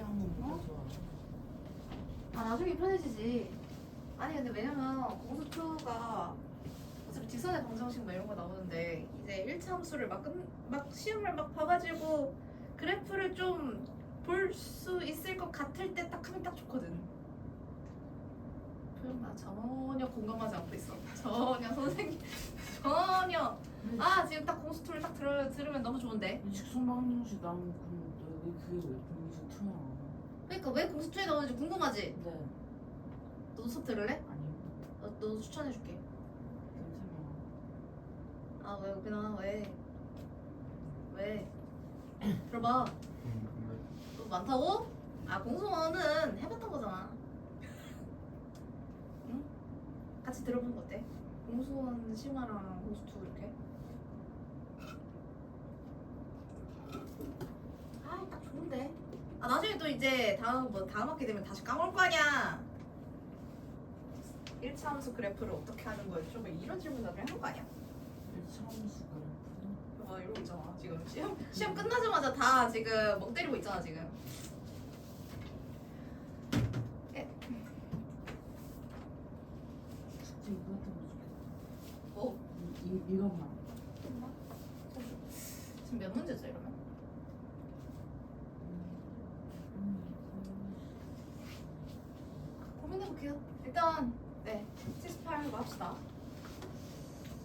한번 보자. 아 나중에 편해지지. 아니 근데 왜냐면 공수2가 어차피 직선의 방정식 뭐 이런 거 나오는데 이제 1차 함수를 막 시험을 막 봐가지고 그래프를 좀 볼 수 있을 것 같을 때 딱 하면 딱 좋거든. 표정 나 전혀 공감하지 않고 있어. 전혀 선생님 전혀. 아 지금 딱 공수2를 딱 들으면 너무 좋은데. 직선 방정식 나온 건데 왜 그게 왜 공수 투야? 그러니까 왜 공수2에 나오는지 궁금하지? 네. 너도 수업 들을래? 아니요. 너도 추천해줄게. 괜찮아요. 아 왜 여기나 왜? 왜? 들어봐. 또 많다고? 아 공수원은 해봤던 거잖아. 응? 같이 들어보는 거 어때? 공수원 심화랑 공수2 이렇게. 아 딱 좋은데. 아 나중에 또 이제 다음 학기 되면 다시 까먹을 거 아니야. 1차 함수 그래프를 어떻게 하는 거예요? 좀 이런 질문 나중에 하는 거 아니야? 일차함수 그래프. 와 이러고 있잖아 지금 시험 끝나자마자 다 지금 멍 때리고 있잖아 지금. 숙제 이거 같은 거 좋겠다. 뭐? 이것만. 지금 몇 문제죠 이러면? 고민해볼게요. 일단 네 78로 합시다.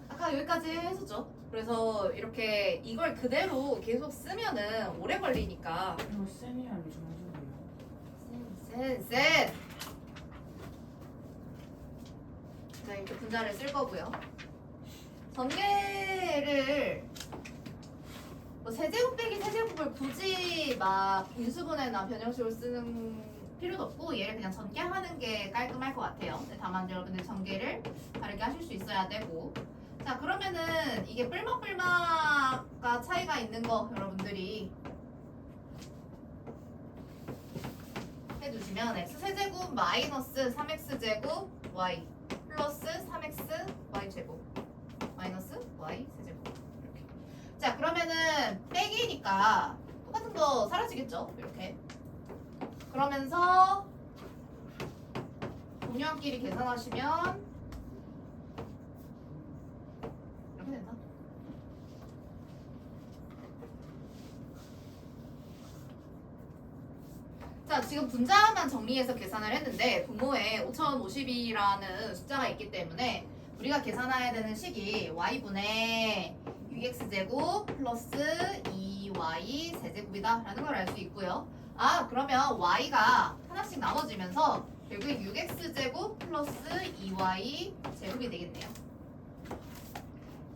아까 여기까지 했었죠. 그래서 이렇게 이걸 그대로 계속 쓰면은 오래 걸리니까 이거 쌤이 아니 정해줘요. 셋 자 이렇게 분자를 쓸 거고요. 전개를 뭐 세제곱 빼기 세제곱을 굳이 막 인수분해나 변형식으로 쓰는 필요도 없고 얘를 그냥 전개하는 게 깔끔할 것 같아요. 근데 다만 여러분들 전개를 다르게 하실 수 있어야 되고. 자 그러면은 이게 뿔막뿔막과 차이가 있는 거 여러분들이 해두시면 x세제곱 마이너스 3x제곱 y 플러스 3x y제곱 마이너스 y 세제곱 이렇게. 자 그러면은 빼기니까 똑같은 거 사라지겠죠 이렇게. 그러면서 동료끼리 계산하시면 이렇게 된다. 자 지금 분자만 정리해서 계산을 했는데 분모에 5050이라는 숫자가 있기 때문에 우리가 계산해야 되는 식이 y분의 6x제곱 플러스 2y 세제곱이다 라는 걸 알 수 있고요. 아 그러면 y가 하나씩 나눠지면서 결국에 6x제곱 플러스 2y 제곱이 되겠네요.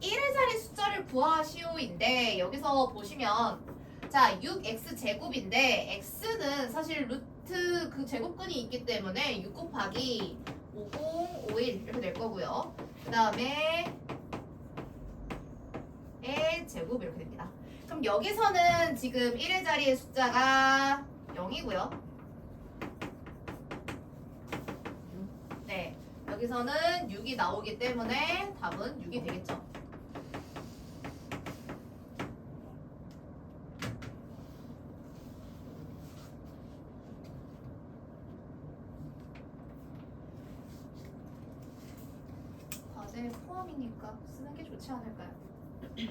1의 자리 숫자를 구하시오인데 여기서 보시면 자 6x제곱인데 x는 사실 루트 그 제곱근이 있기 때문에 6 곱하기 50, 51 이렇게 될 거고요. 그 다음에 의 제곱 이렇게 됩니다. 그럼 여기서는 지금 1의 자리의 숫자가 0이고요. 네, 여기서는 6이 나오기 때문에 답은 6이 되겠죠. 과제 포함이니까 쓰는 게 좋지 않을까요? 굳이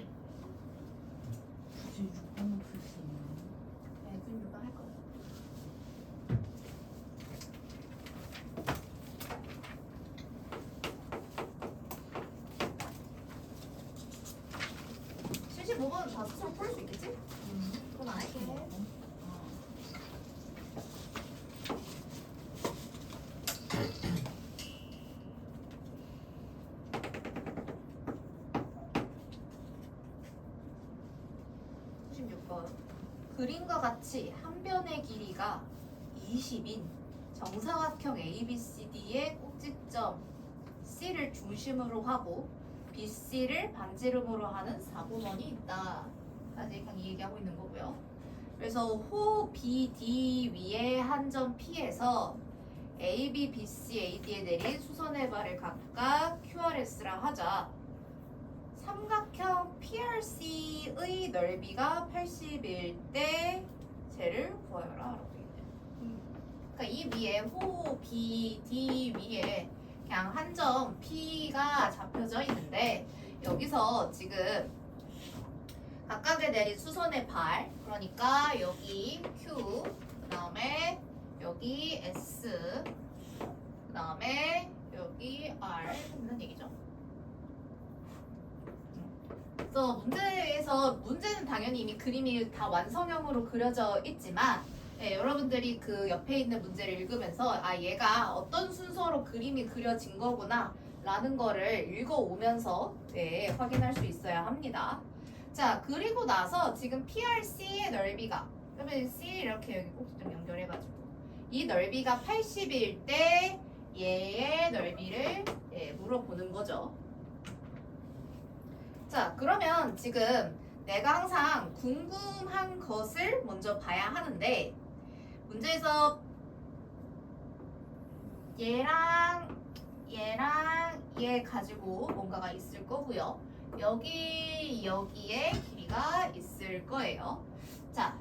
6번을 풀수 있나요? 네, 그럼 6번 할 거예요. 다 스스로 풀 수 있겠지? 그건 안 할게. 그림과 같이 한 변의 길이가 20인 정사각형 ABCD의 꼭지점 C를 중심으로 하고 BC를 반지름으로 하는 사고선이 있다. 까지 이 얘기하고 있는 거고요. 그래서 호 BD 위에 한 점 P에서 AB, BC, AD에 내린 수선의 발을 각각 QRS라 하자. 삼각형 PRC의 넓이가 80일 때 쟤를 구하여라 라고 얘기해요. 그러니까 이 위에 호, B, D 위에 그냥 한 점 P가 잡혀져 있는데 여기서 지금 각각에 내린 수선의 발 그러니까 여기 Q 그 다음에 여기 S 그 다음에 여기 R 있는 얘기죠. 그래서 문제는 당연히 이미 그림이 다 완성형으로 그려져 있지만 여러분들이 그 옆에 있는 문제를 읽으면서 아 얘가 어떤 순서로 그림이 그려진 거구나 라는 거를 읽어오면서 확인할 수 있어야 합니다. 자 그리고 나서 지금 PRC의 넓이가 그러면 C 이렇게 여기 꼭 좀 연결해가지고 이 넓이가 80일 때 얘의 넓이를 물어보는 거죠. 자 그러면 지금 내가 항상 궁금한 것을 먼저 봐야 하는데 문제에서 얘랑 얘 가지고 뭔가가 있을 거고요. 여기에 길이가 있을 거예요. 자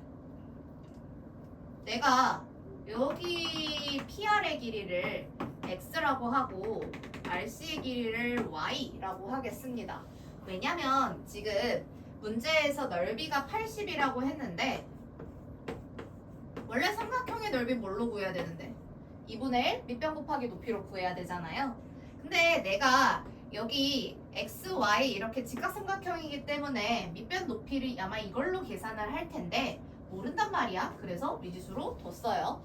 내가 여기 PR의 길이를 X라고 하고 RC의 길이를 Y라고 하겠습니다. 왜냐면 지금 문제에서 넓이가 80이라고 했는데 원래 삼각형의 넓이 뭘로 구해야 되는데 2분의 1 밑변 곱하기 높이로 구해야 되잖아요. 근데 내가 여기 x, y 이렇게 직각삼각형이기 때문에 밑변 높이를 아마 이걸로 계산을 할 텐데 모른단 말이야. 그래서 미지수로 뒀어요.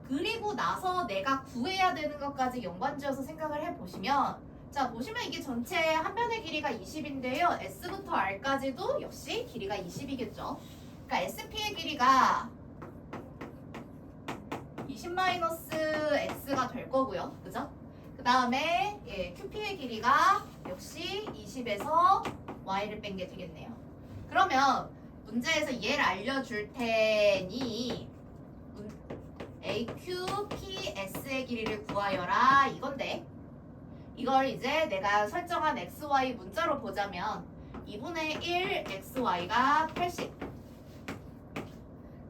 그리고 나서 내가 구해야 되는 것까지 연관지어서 생각을 해보시면 자 보시면 이게 전체 한 변의 길이가 20인데요. S부터 R까지도 역시 길이가 20이겠죠. 그러니까 SP의 길이가 20-X가 될 거고요. 그죠? 그 다음에 QP의 길이가 역시 20에서 Y를 뺀 게 되겠네요. 그러면 문제에서 얘를 알려줄 테니 AQPS의 길이를 구하여라 이건데 이걸 이제 내가 설정한 XY 문자로 보자면 2분의 1 XY가 80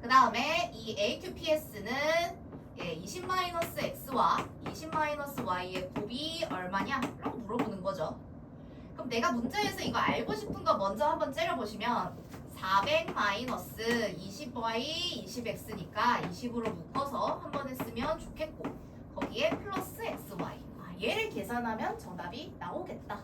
그 다음에 이 AQPS는 20-X와 20-Y의 곱이 얼마냐? 라고 물어보는 거죠. 그럼 내가 문제에서 이거 알고 싶은 거 먼저 한번 째려보시면 400-20Y 20X니까 20으로 묶어서 한 번 했으면 좋겠고 거기에 플러스 XY 얘를 계산하면 정답이 나오겠다.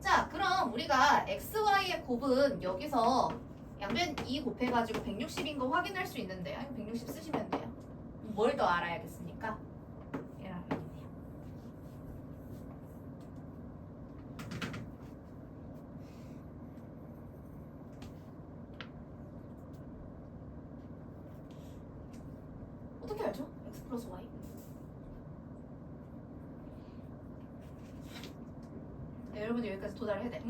자 그럼 우리가 XY의 곱은 여기서 양변 2 곱해가지고 160인 거 확인할 수 있는데 160 쓰시면 돼요. 뭘 더 알아야겠습니까? 얘를 알아야겠네요. 어떻게 알죠? X 플러스 Y? 네, 여러분들 여기까지 도달을 해야 돼.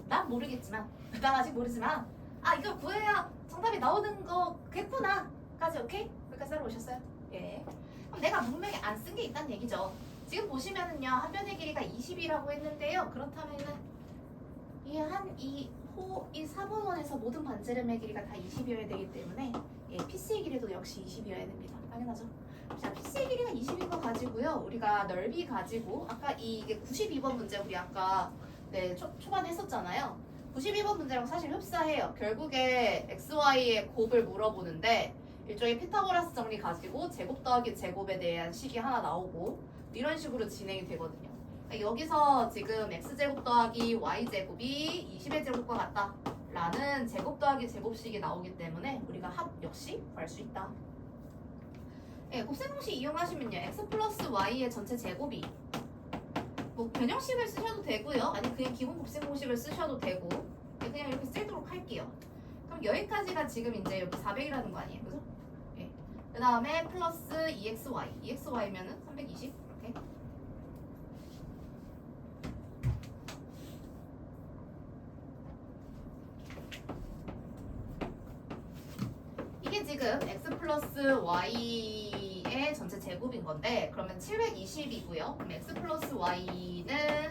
난 모르겠지만 난 아직 모르지만 이걸 구해야 정답이 나오는 거겠구나 까지 오케이? 여기까지 따라오셨어요? 예. 그럼 내가 분명히 안 쓴 게 있다는 얘기죠. 지금 보시면은요 한 변의 길이가 20이라고 했는데요. 그렇다면은 이 4번원에서 모든 반지름의 길이가 다 20이어야 되기 때문에 PC의 길이도 역시 20이어야 됩니다. 당연하죠. 자, PC의 길이가 20인 거 가지고요. 우리가 넓이 가지고 아까 이게 92번 문제 우리 아까 초반에 했었잖아요. 92번 문제랑 사실 흡사해요. 결국에 XY의 곱을 물어보는데 일종의 피타고라스 정리 가지고 제곱 더하기 제곱에 대한 식이 하나 나오고 이런 식으로 진행이 되거든요. 그러니까 여기서 지금 X제곱 더하기 Y제곱이 20의 제곱과 같다 라는 제곱 더하기 제곱식이 나오기 때문에 우리가 합 역시 구할 수 있다. 곱셈공식 이용하시면요 X 플러스 Y의 전체 제곱이 뭐 변형식을 쓰셔도 되고요. 아니면 그냥 기본 곱셈공식을 쓰셔도 되고 그냥 이렇게 쓰도록 할게요. 그럼 여기까지가 지금 이제 여기 400이라는 거 아니에요, 그죠? 그 다음에 플러스 2xy, 2xy면은 320 이렇게. 이게 지금 x 플러스 y의 전체 제곱인 건데 그러면 720이고요. 그럼 x 플러스 y는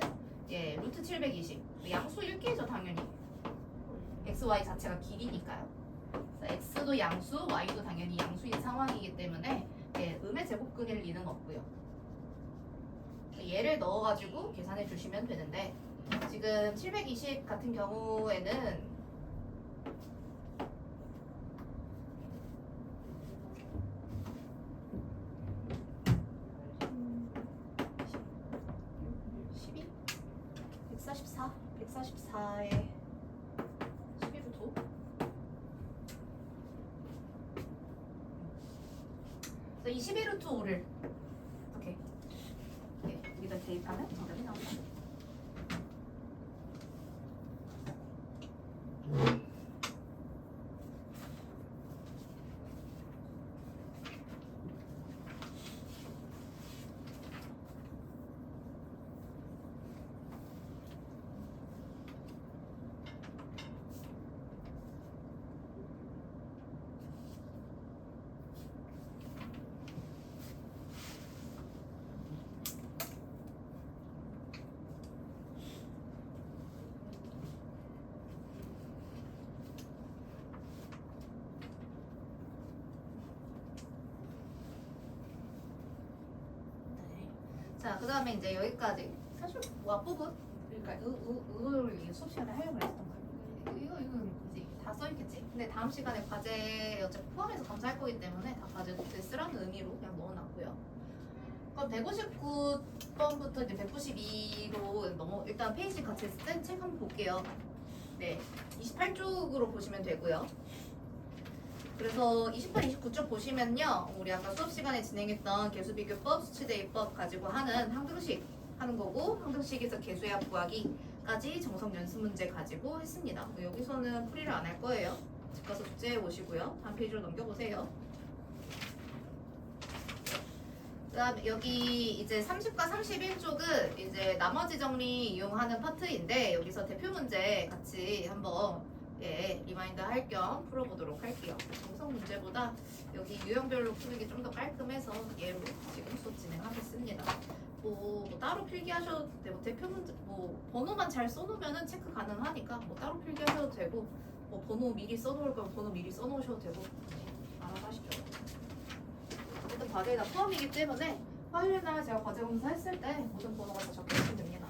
루트 720 양수 1개죠 당연히. x, y 자체가 길이니까요. 그래서 x도 양수, y도 당연히 양수인 상황이기 때문에 예, 음의 제곱근일 리는 없고요. 얘를 넣어가지고 계산해 주시면 되는데 지금 720 같은 경우에는 (12) 144? 144에 11루트 5? 그래서 이 11루트 5를 이렇게 여기다 대입하면 정답이 나온다. 자, 그 다음에 이제 여기까지. 사실 윗부분 그러니까 의를 수업 시간에 하려고 했었던 거예요. 이거 이제 다 써있겠지. 근데 다음 시간에 과제 어차피 포함해서 감사할 거기 때문에 다 과제 노트에 쓰라는 의미로 그냥 넣어놨고요. 그럼 159번부터 이제 192로 일단 페이지 같이 쓴 책 한번 볼게요. 네, 28쪽으로 보시면 되고요. 그래서 28, 29쪽 보시면요, 우리 아까 수업 시간에 진행했던 개수비교법, 수치대입법 가지고 하는 항등식 하는 거고, 항등식에서 개수합 구하기까지 정석 연습 문제 가지고 했습니다. 여기서는 풀이를 안 할 거예요. 집 가서 숙제해 오시고요. 다음 페이지로 넘겨보세요. 그다음 여기 이제 30과 31쪽은 이제 나머지 정리 이용하는 파트인데 여기서 대표 문제 같이 한번 리마인드 할 겸 풀어보도록 할게요. 정석 문제보다 여기 유형별로 푸는 게 좀 더 깔끔해서 얘로 지금 수업 진행하겠습니다. 뭐 따로 필기하셔도 되고 대표 문제 뭐 번호만 잘 써놓으면은 체크 가능하니까 뭐 따로 필기하셔도 되고 뭐 번호 미리 써놓을 거면 번호 미리 써놓으셔도 되고 알아서 하시죠. 어쨌든 과제에 다 포함이기 때문에 화요일 날 제가 과제 검사했을 때 모든 번호가 다 적혀있으면 됩니다.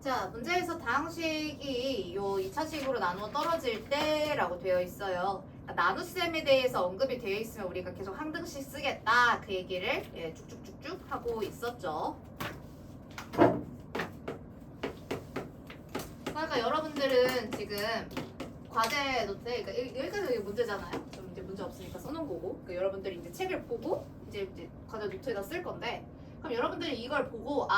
자, 문제에서 다항식이 요 2차식으로 나누어 떨어질 때라고 되어 있어요. 나눗셈에 대해서 언급이 되어 있으면 우리가 계속 항등식 쓰겠다 그 얘기를 쭉쭉쭉쭉 하고 있었죠. 그러니까 여러분들은 지금 과제 노트에 그러니까 여기까지 문제잖아요. 좀 이제 문제 없으니까 써놓은 거고 그러니까 여러분들이 이제 책을 보고 이제 과제 노트에다 쓸 건데 그럼 여러분들이 이걸 보고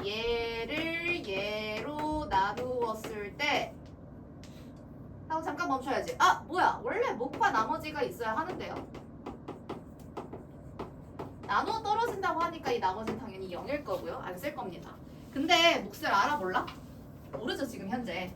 얘를 얘로 나누었을 때 하고 잠깐 멈춰야지. 뭐야 원래 목과 나머지가 있어야 하는데요. 나누어 떨어진다고 하니까 이 나머지는 당연히 0일 거고요. 안 쓸 겁니다. 근데 몫을 알아 몰라? 모르죠 지금 현재.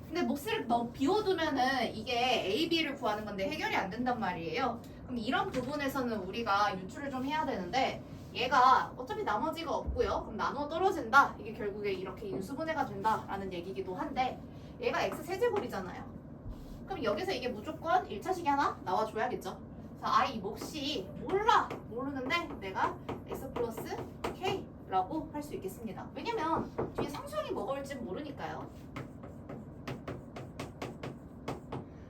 근데 몫을 비워두면은 이게 A, B를 구하는 건데 해결이 안 된단 말이에요. 그럼 이런 부분에서는 우리가 유출을 좀 해야 되는데 얘가 어차피 나머지가 없고요. 그럼 나누어 떨어진다. 이게 결국에 이렇게 인수분해가 된다라는 얘기기도 한데 얘가 x 세제곱이잖아요. 그럼 여기서 이게 무조건 1차식이 하나 나와줘야겠죠. 그래서 이 몫이 모르는데 내가 x 플러스 k 라고 할 수 있겠습니다. 왜냐면 뒤에 상수항이 뭐가 올지 모르니까요.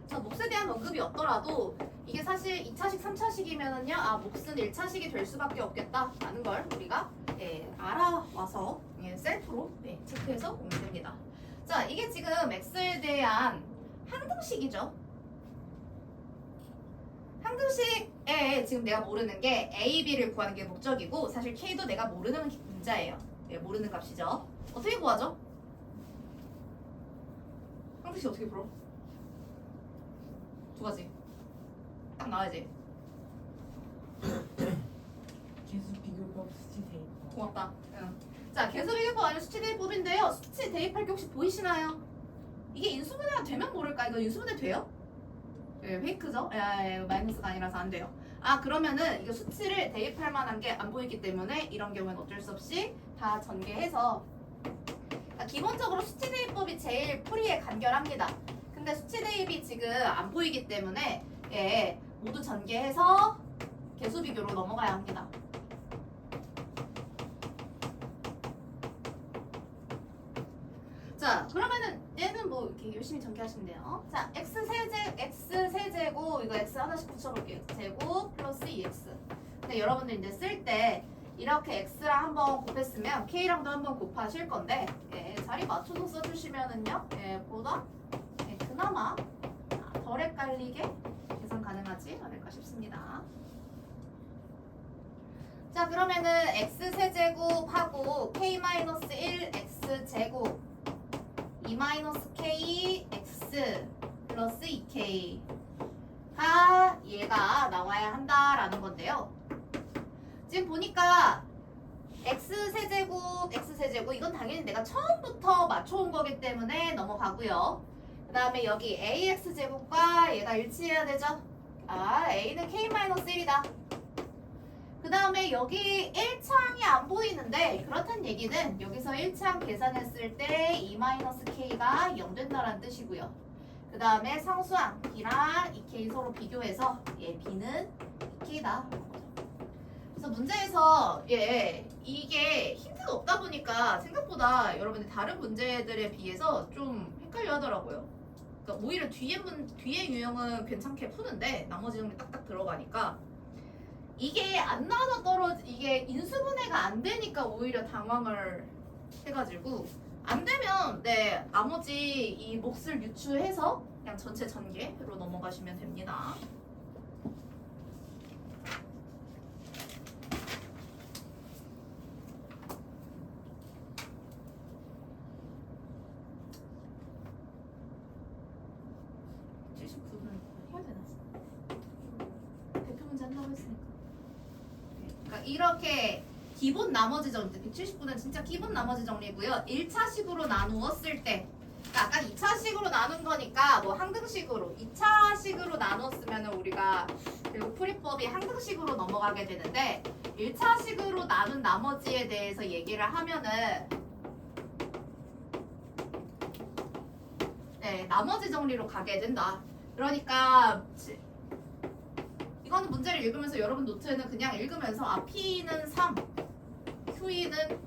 자, 몫에 대한 언급이 없더라도 이게 사실 2차식, 3차식이면은요, 아, 몫은 1차식이 될 수밖에 없겠다라는 걸 우리가 알아와서 셀프로 체크해서 오면 됩니다. 자, 이게 지금 x에 대한 항등식이죠. 항등식에 지금 내가 모르는 게 a, b를 구하는 게 목적이고 사실 k도 내가 모르는 문자예요. 모르는 값이죠. 어떻게 구하죠? 항등식 어떻게 풀어? 두 가지. 딱 나와야지. 계수 비교법 수치 대입법. 고맙다. 응. 자, 계수 비교법 아니면 수치 대입법인데요. 수치 대입할 게 혹시 보이시나요? 이게 인수분해가 되면 모를까? 이거 인수분해 돼요? 페이크죠? 마이너스가 아니라서 안 돼요. 아, 그러면은 이거 수치를 대입할 만한 게 안 보이기 때문에 이런 경우는 어쩔 수 없이 다 전개해서 기본적으로 수치 대입법이 제일 풀이에 간결합니다. 근데 수치 대입이 지금 안 보이기 때문에 모두 전개해서 계수 비교로 넘어가야 합니다. 자, 그러면은 얘는 뭐 이렇게 열심히 전개하시면 돼요. 자, x 세제곱 이거 x 하나씩 붙여볼게요. 제곱 플러스 2x. 근데 여러분들 이제 쓸 때 이렇게 x랑 한번 곱했으면 k랑도 한번 곱하실 건데 자리 맞춰서 써주시면은요 보다 그나마 덜 헷갈리게 계산 가능하지 않을까 싶습니다. 자, 그러면은 x 세제곱하고 k-1 x 제곱 2-k x 플러스 2k가 얘가 나와야 한다라는 건데요. 지금 보니까 x 세제곱 이건 당연히 내가 처음부터 맞춰온 거기 때문에 넘어가고요. 그 다음에 여기 ax 제곱과 얘가 일치해야 되죠. 아, a는 k-1이다. 그 다음에 여기 1차항이 안 보이는데 그렇다는 얘기는 여기서 1차항 계산했을 때 2-k가 0 된다는 뜻이고요. 그 다음에 상수항 b랑 2k 서로 비교해서 b는 2k다. 그래서 문제에서 이게 힌트가 없다 보니까 생각보다 여러분들 다른 문제들에 비해서 좀 헷갈려 하더라고요. 그러니까 오히려 뒤에 유형은 괜찮게 푸는데 나머지 정리 딱딱 들어가니까 이게 안 나와서 이게 인수분해가 안 되니까 오히려 당황을 해가지고 안 되면 나머지 이 몫을 유추해서 그냥 전체 전개로 넘어가시면 됩니다. 해야 되나? 대표 문제 한다고 했으니까. 그러니까 이렇게 기본 나머지 정리 170분은 진짜 기본 나머지 정리고요. 1차식으로 나누었을 때 아까 2차식으로 나눈 거니까 뭐 항등식으로 2차식으로 나눴으면 우리가 결국 풀이법이 항등식으로 넘어가게 되는데 1차식으로 나눈 나머지에 대해서 얘기를 하면은 나머지 정리로 가게 된다. 그러니까 이거는 문제를 읽으면서 여러분 노트에는 그냥 읽으면서 P는 3, Q는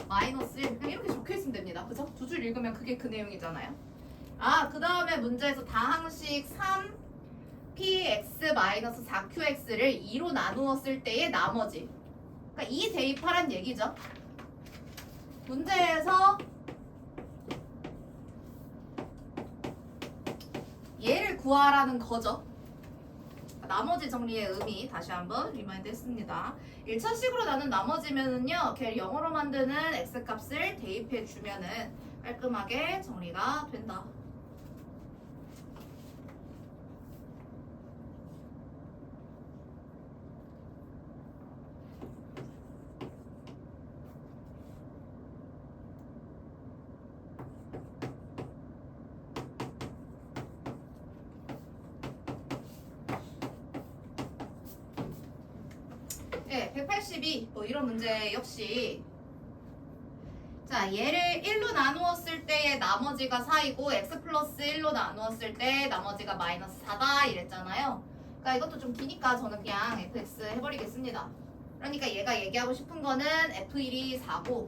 마이너스 1 그냥 이렇게 적혀있으면 됩니다. 그죠? 두 줄 읽으면 그게 그 내용이잖아요. 그 다음에 문제에서 다항식 3 px 4qx를 2로 나누었을 때의 나머지 그러니까 2 대입하란 얘기죠. 문제에서 얘를 구하라는 거죠. 나머지 정리의 의미 다시 한번 리마인드 했습니다. 1차식으로 나눈 나머지면은요, 걔를 영어로 만드는 x값을 대입해 주면은 깔끔하게 정리가 된다. 네, 182. 뭐 이런 문제 역시 자, 얘를 1로 나누었을 때의 나머지가 4이고 x 플러스 1로 나누었을 때 나머지가 마이너스 4다 이랬잖아요. 그러니까 이것도 좀 기니까 저는 그냥 fx 해버리겠습니다. 그러니까 얘가 얘기하고 싶은 거는 F1이 4고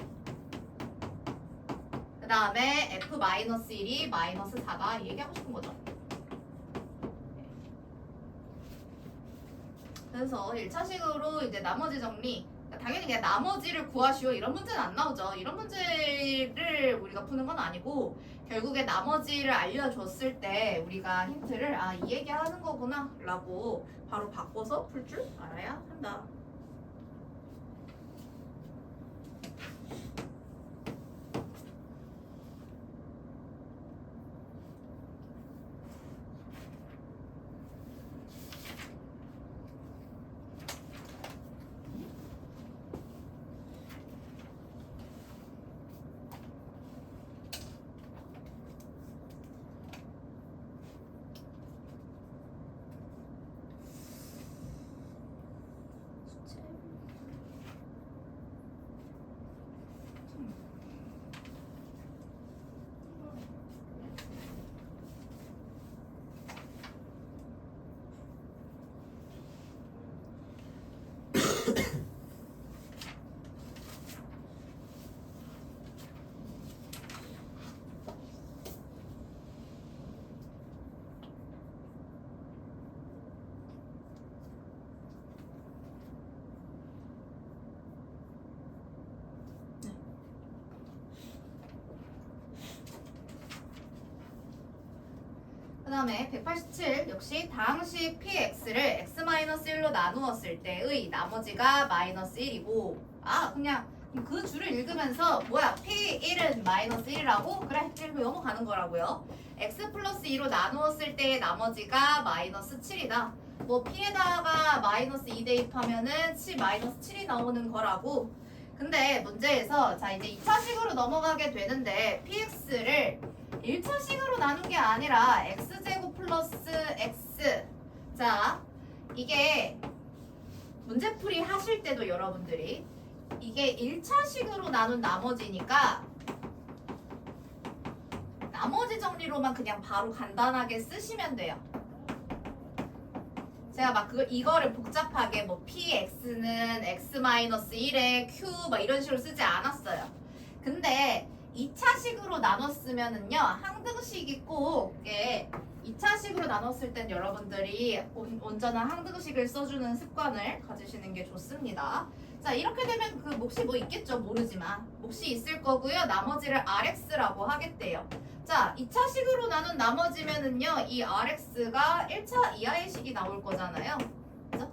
그 다음에 F-1이 마이너스 4다 얘기하고 싶은 거죠. 그래서 1차식으로 이제 나머지 정리 당연히 그냥 나머지를 구하시오 이런 문제는 안 나오죠. 이런 문제를 우리가 푸는 건 아니고 결국에 나머지를 알려줬을 때 우리가 힌트를 아 이 얘기 하는 거구나 라고 바로 바꿔서 풀 줄 알아야 한다. 그 다음에 187 역시 다항식 px를 x-1로 나누었을 때의 나머지가 마이너스 1이고 아 그냥 그 줄을 읽으면서 뭐야 p1은 마이너스 1이라고? 그래 읽고 넘어가는 거라고요. x 플러스 2로 나누었을 때의 나머지가 마이너스 7이다. 뭐 p에다가 마이너스 2 대입하면은 7 마이너스 7이 나오는 거라고. 근데 문제에서 자 이제 2차식으로 넘어가게 되는데 px를 1차식으로 나눈 게 아니라 x제곱 플러스 x. 자, 이게 문제풀이 하실 때도 여러분들이 이게 1차식으로 나눈 나머지니까 나머지 정리로만 그냥 바로 간단하게 쓰시면 돼요. 제가 막 이거를 복잡하게 뭐 px는 x-1에 q 막 이런 식으로 쓰지 않았어요. 근데 2차식으로 나눴으면은요 항등식이 꼭 2차식으로 나눴을 땐 여러분들이 온전한 항등식을 써주는 습관을 가지시는 게 좋습니다. 자 이렇게 되면 그 몫이 뭐 있겠죠 모르지만 몫이 있을 거고요. 나머지를 rx라고 하겠대요. 자 2차식으로 나눈 나머지면은요 이 rx가 1차 이하의 식이 나올 거잖아요. 그죠?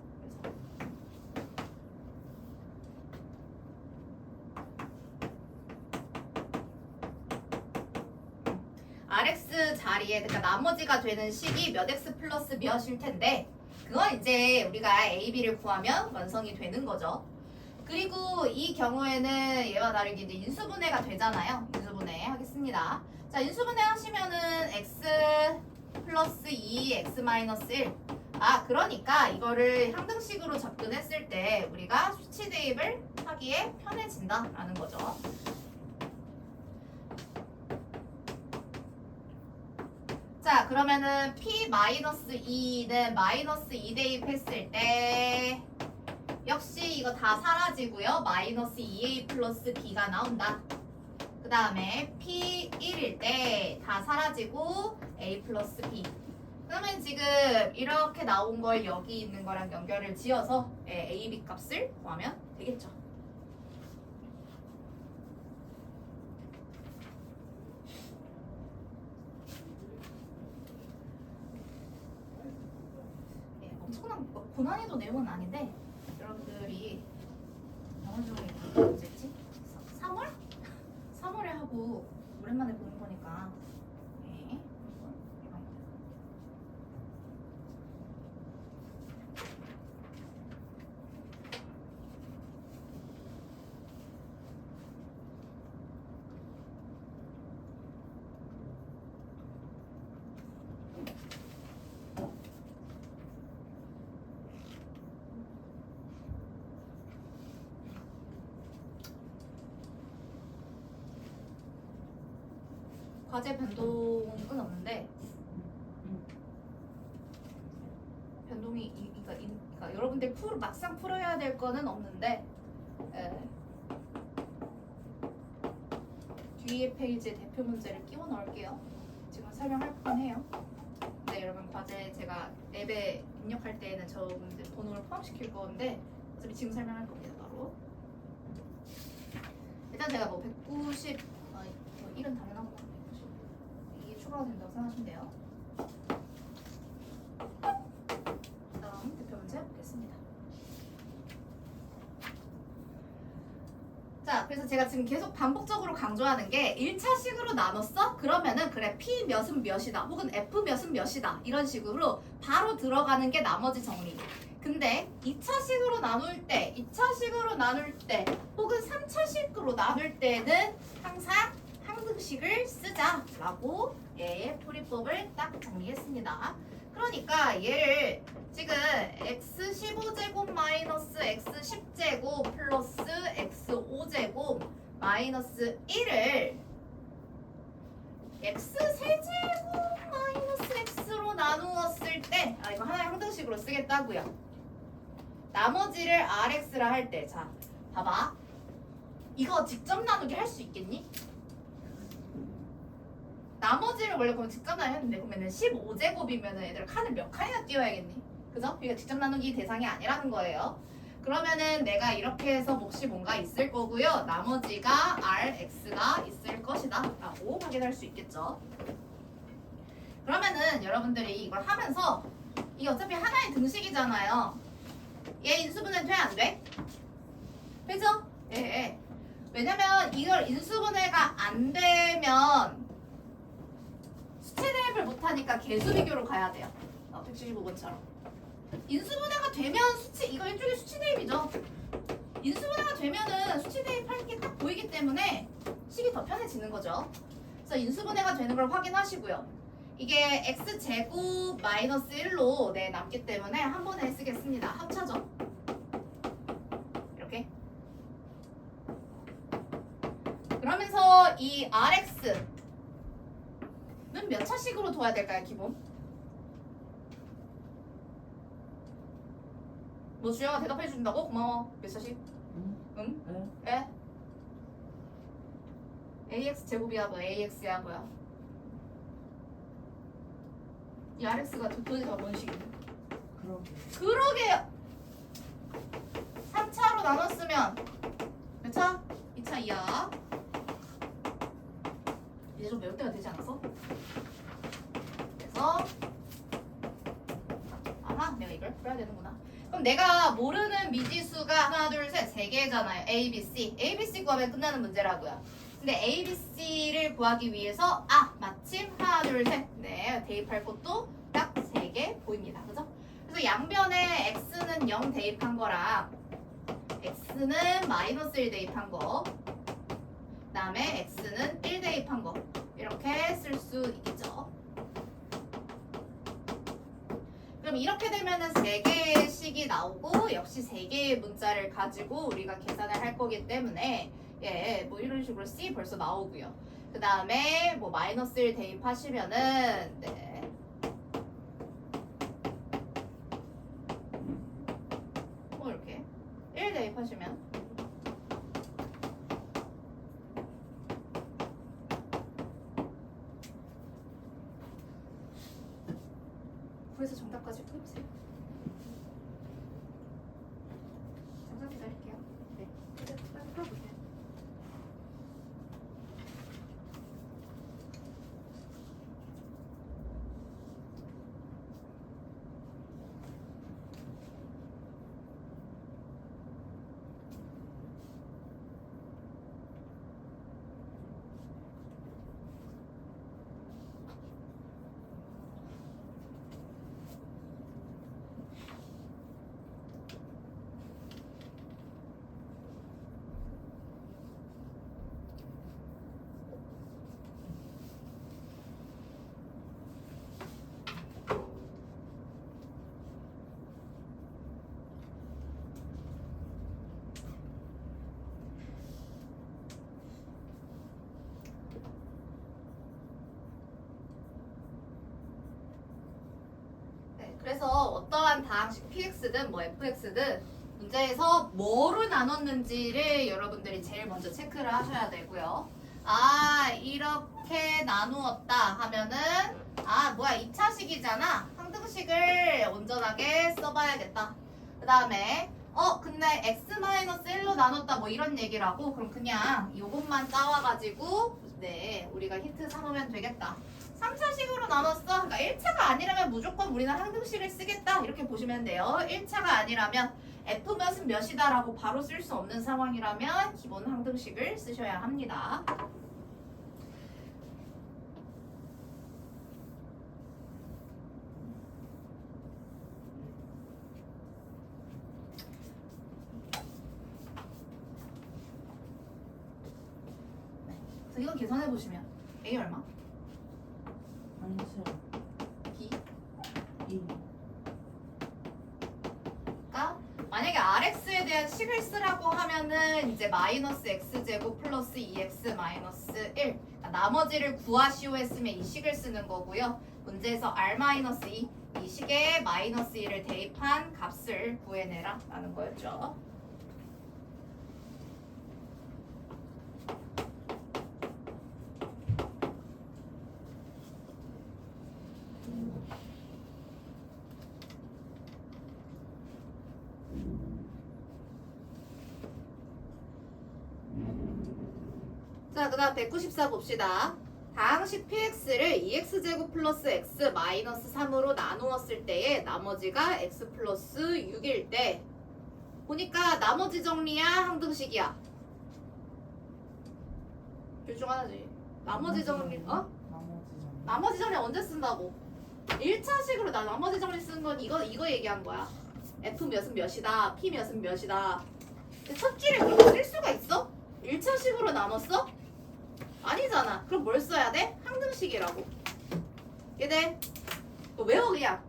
rx 자리에 그러니까 나머지가 되는 식이 몇 x 플러스 몇일 텐데 그건 이제 우리가 a, b를 구하면 완성이 되는 거죠. 그리고 이 경우에는 얘와 다르게 이제 인수분해가 되잖아요. 인수분해 하겠습니다. 자 인수분해 하시면은 x 플러스 2 x 마이너스 1 아 그러니까 이거를 항등식으로 접근했을 때 우리가 수치 대입을 하기에 편해진다라는 거죠. 자 그러면은 p-2는 마이너스 2 대입했을 때 역시 이거 다 사라지고요. 마이너스 2a 플러스 b가 나온다. 그 다음에 p1일 때 다 사라지고 a 플러스 b. 그러면 지금 이렇게 나온 걸 여기 있는 거랑 연결을 지어서 a, b 값을 구하면 되겠죠. 엄청난 고난이도 내용은 아닌데 여러분들이 영어 중에 언제지? 3월? 3월에 하고 오랜만에 보는 거니까 네. 과제 변동은 없는데 변동이 그러니까 여러분들 막상 풀어야 될 거는 없는데 뒤에 페이지에 대표 문제를 끼워 넣을게요. 지금 설명할 뻔해요. 네, 여러분 과제 제가 앱에 입력할 때에는 저 문제 번호를 포함시킬 건데 어차피 지금 설명할 겁니다. 바로 일단 제가 뭐 190, 뭐 1은 당연하구나. 190 이게 추가가 된다고 생각하시면 돼요. 다음 대표 문제 보겠습니다. 자, 그래서 제가 지금 계속 반복적으로 강조하는 게 1차식으로 나눴어? 그러면은 그래 P 몇은 몇이다 혹은 F 몇은 몇이다 이런 식으로 바로 들어가는 게 나머지 정리. 근데 2차식으로 나눌 때 혹은 3차식으로 나눌 때는 항상 항등식을 쓰자라고 풀이법을 딱 정리했습니다. 그러니까 얘를 지금 x15제곱 마이너스 x10제곱 플러스 x5제곱 마이너스 1을 x3제곱 마이너스 x로 나누었을 때 이거 하나의 항등식으로 쓰겠다고요. 나머지를 rx라 할 때 자 봐봐. 이거 직접 나누기 할 수 있겠니? 나머지를 원래 그럼 직접 나누기 했는데 그러면은 15제곱이면은 애들 칸을 몇 칸이나 띄워야겠니? 그죠? 그러니까 직접 나누기 대상이 아니라는 거예요. 그러면은 내가 이렇게 해서 몫이 뭔가 있을 거고요. 나머지가 rx가 있을 것이다 라고 확인할 수 있겠죠. 그러면은 여러분들이 이걸 하면서 이게 어차피 하나의 등식이잖아요. 얘 인수분해 돼 안 돼? 되죠? 예. 왜냐면 이걸 인수분해가 안 되면 수치 대입을 못하니까 계수 비교로 가야 돼요. 175번처럼. 인수분해가 되면 이거 일종의 수치 대입이죠. 인수분해가 되면은 수치 대입할 게 딱 보이기 때문에 식이 더 편해지는 거죠. 그래서 인수분해가 되는 걸 확인하시고요. 이게 x제곱 마이너스 1로 남기 때문에 한 번에 쓰겠습니다. 합차죠. 이렇게. 그러면서 이 rx는 몇 차식으로 둬야 될까요, 기본? 뭐 주영아 대답해 준다고? 고마워. 몇 차식? 응? 에? ax 제곱이야 뭐 ax야 뭐야? 이 rx가 도대체 뭔 식이야? 그러게요. 3차로 나눴으면 몇 차? 2차 이하. 이제 좀 매울 때가 되지 않았어? 그래서 아하 내가 이걸 풀어야 되는구나. 그럼 내가 모르는 미지수가 하나 둘셋 3개잖아요. A, B, C. A, B, C 구하면 끝나는 문제라고요. 근데 A, B, C를 구하기 위해서 마침 하나 둘셋 대입할 것도 딱 3개 보입니다. 그죠? 그래서 양변에 X는 0 대입한 거랑 X는 마이너스 1 대입한 거 그 다음에 X는 1 대입한 거 이렇게 쓸 수 있겠죠. 그럼 이렇게 되면은 3개의 식이 나오고 역시 3개의 문자를 가지고 우리가 계산을 할 거기 때문에 뭐 이런 식으로 C 벌써 나오고요. 그 다음에 뭐 마이너스 1 대입하시면은 뭐 이렇게 1 대입하시면 그래서 정답까지 풀어보세요. 잠깐 기다릴게요. 네, 빨리 풀어보세요. 그래서 어떠한 다항식 px든 뭐 fx든 문제에서 뭐로 나눴는지를 여러분들이 제일 먼저 체크를 하셔야 되고요. 아, 이렇게 나누었다 하면은 아, 뭐야 2차식이잖아. 항등식을 온전하게 써봐야겠다. 그 다음에 근데 x-1로 나눴다 뭐 이런 얘기라고 그럼 그냥 요것만 짜와가지고 네 우리가 힌트 삼으면 되겠다. 3차식으로 나눴어. 그러니까 1차가 아니라면 무조건 우리는 항등식을 쓰겠다 이렇게 보시면 돼요. 1차가 아니라면 f 몇은 몇이다 라고 바로 쓸 수 없는 상황이라면 기본 항등식을 쓰셔야 합니다. 그래서 이거 계산해 보시면 A 얼마? 마이너스 B? 2. 그러니까 만약에 RX에 대한 식을 쓰라고 하면은 이제 마이너스 X제곱 플러스 2X 마이너스 1 그러니까 나머지를 구하시오 했으면 이 식을 쓰는 거고요. 문제에서 R 마이너스 2 이 식에 마이너스 2를 대입한 값을 구해내라 라는 거였죠. 자, 그 다음 194 봅시다. 다항식 px를 2x제곱 플러스 x 마이너스 3으로 나누었을 때에 나머지가 x 플러스 6일 때 보니까 나머지 정리야 항등식이야? 둘 중 하나지. 나머지 정리 나머지 정리 언제 쓴다고? 1차식으로 나 나머지 정리 쓴 건 이거 얘기한 거야. f 몇은 몇이다 p 몇은 몇이다. 근데 첫 줄에 그렇게 쓸 수가 있어? 1차식으로 나눴어? 아니잖아. 그럼 뭘 써야 돼? 항등식이라고. 이해돼? 너 외워 그냥.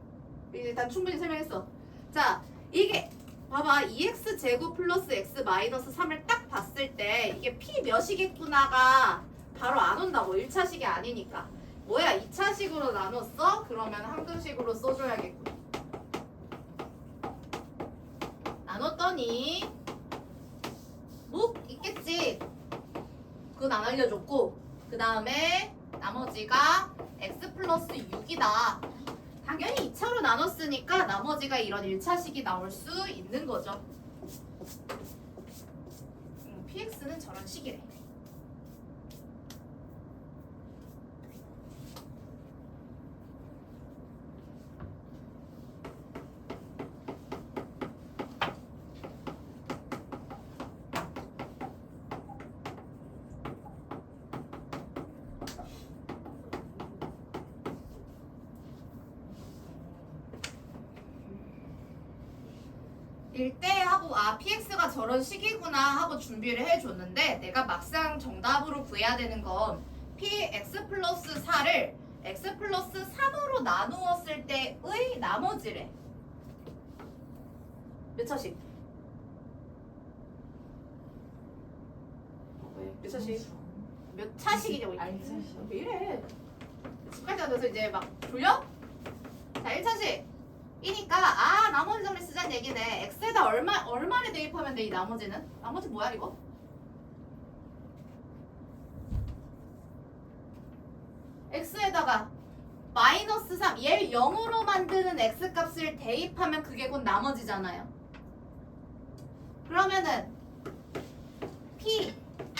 일단 충분히 설명했어. 자, 이게 봐봐. 2x 제곱 플러스 x 마이너스 3을 딱 봤을 때 이게 p 몇이겠구나가 바로 안 온다고. 1차식이 아니니까. 뭐야 2차식으로 나눴어? 그러면 항등식으로 써줘야겠고. 나눴더니 뭐 있겠지. 그건 안 알려줬고 그 다음에 나머지가 x 플러스 6이다. 당연히 2차로 나눴으니까 나머지가 이런 1차식이 나올 수 있는 거죠. px는 저런 식이래. 일 때 하고 px가 저런 식이구나 하고 준비를 해줬는데 내가 막상 정답으로 구해야 되는 건 px 플러스 4를 x 플러스 3으로 나누었을 때의 나머지래. 몇 차식? 몇 차식? 몇 차식이냐고. 왜 이래? 집까지 가서 이제 막 돌려? 자 1차식 이니까 나머지 정리 쓰자는 얘기네. x에다 얼마를 대입하면 돼? 이 나머지는? 나머지 뭐야 이거? x에다가 마이너스 3 얘를 0으로 만드는 x값을 대입하면 그게 곧 나머지잖아요. 그러면은 p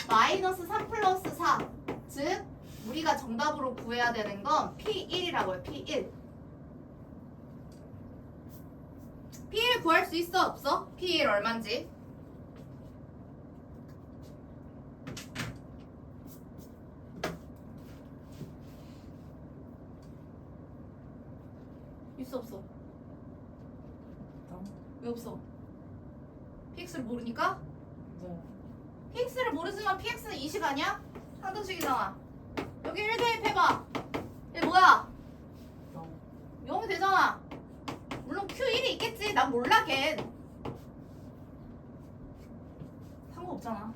마이너스 3 플러스 4 즉 우리가 정답으로 구해야 되는 건 p1이라고요. p1 P1 구할 수 있어 없어? P1 얼만지? 있어 없어? 왜 없어? PX를 모르니까? PX를 모르지만 PX는 20 아니야? 항등식이잖아. 여기 1 대입해봐. 얘 뭐야? 0이 되잖아. 물론 Q1이 있겠지. 난 몰라 걘. 상관없잖아.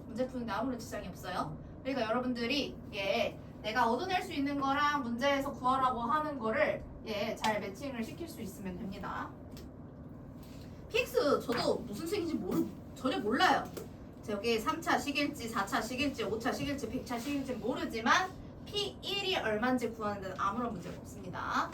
문제 푸는데 아무런 지장이 없어요. 그러니까 여러분들이 이게 내가 얻어낼 수 있는 거랑 문제에서 구하라고 하는 거를 잘 매칭을 시킬 수 있으면 됩니다. PX 저도 무슨 색인지 전혀 몰라요. 저게 3차 식일지, 4차 식일지, 5차 식일지, 100차 식일지 모르지만 P1이 얼마인지 구하는 데는 아무런 문제가 없습니다.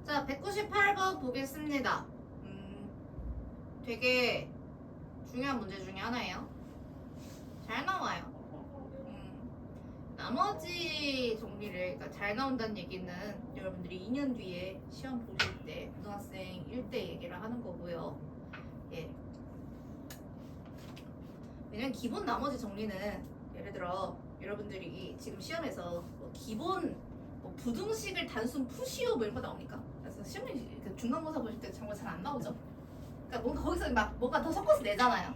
자, 198번 보겠습니다. 되게 중요한 문제 중에 하나예요. 잘 나와요. 나머지 정리를, 그러니까 잘 나온다는 얘기는 여러분들이 2년 뒤에 시험 보실 때 고등학생 1대 얘기를 하는 거고요. 예. 왜냐면 기본 나머지 정리는 예를 들어 여러분들이 지금 시험에서 뭐 기본 뭐 부등식을 단순 푸시오 뭐 이런 거 나옵니까? 그래서 시험에 그 중간고사 보실 때 정말 잘 안 나오죠. 그러니까 뭔가 거기서 막 뭔가 더 섞어서 내잖아요.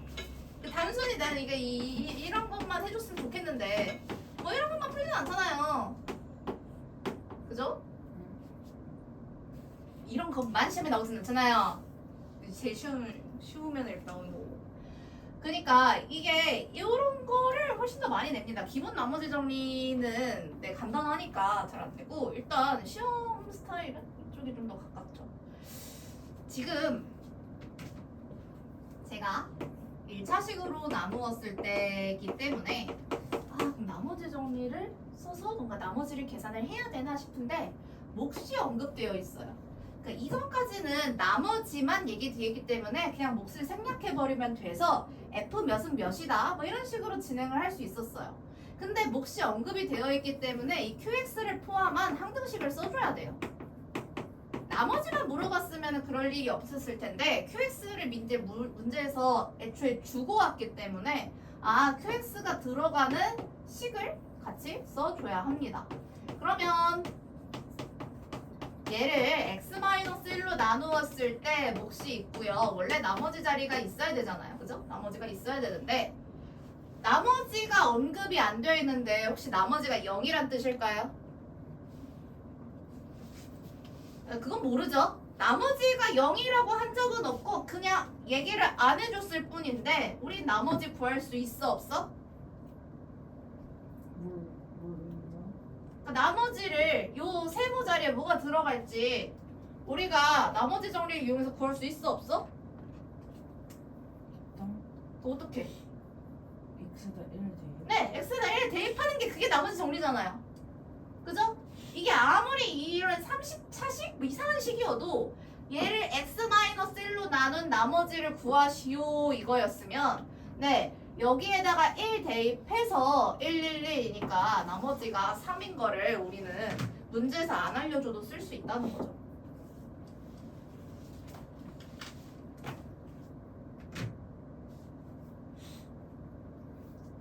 단순히 나는 이게 이런 것만 해줬으면 좋겠는데 뭐 이런 것만 풀리진 않잖아요. 그죠? 이런 것만 시험에 나오진 않잖아요. 제일 쉬우면 이렇게 나오는 거고. 그러니까 이게 이런 거를 훨씬 더 많이 냅니다. 기본 나머지 정리는 간단하니까 잘 안 되고 일단 시험 스타일은 이쪽이 좀 더 가깝죠. 지금 제가 1차식으로 나누었을 때이기 때문에 그럼 나머지 정리를 써서 뭔가 나머지를 계산을 해야 되나 싶은데 몫이 언급되어 있어요. 그러니까 이것까지는 나머지만 얘기되기 때문에 그냥 몫을 생략해버리면 돼서 F 몇은 몇이다 뭐 이런 식으로 진행을 할 수 있었어요. 근데 몫이 언급이 되어 있기 때문에 이 QX를 포함한 항등식을 써줘야 돼요. 나머지만 물어봤으면 그럴 일이 없었을 텐데 QX를 문제에서 애초에 주고 왔기 때문에 QX가 들어가는 식을 같이 써줘야 합니다. 그러면 얘를 x-1로 나누었을 때 몫이 있고요. 원래 나머지 자리가 있어야 되잖아요. 그죠? 나머지가 있어야 되는데 나머지가 언급이 안 되어 있는데 혹시 나머지가 0이란 뜻일까요? 그건 모르죠. 나머지가 0이라고 한 적은 없고 그냥 얘기를 안 해줬을 뿐인데 우리 나머지 구할 수 있어 없어? 나머지를 요 세모 자리에 뭐가 들어갈지 우리가 나머지 정리를 이용해서 구할 수 있어 없어? 어떻게? X에다 1을 대입. 네, x에다 1을 대입하는 게 그게 나머지 정리잖아요. 그죠? 이게 아무리 이런 30차식? 뭐 이상한 식이어도 얘를 x-1로 나눈 나머지를 구하시오 이거였으면 네, 여기에다가 1 대입해서 111이니까 나머지가 3인 거를 우리는 문제에서 안 알려줘도 쓸 수 있다는 거죠.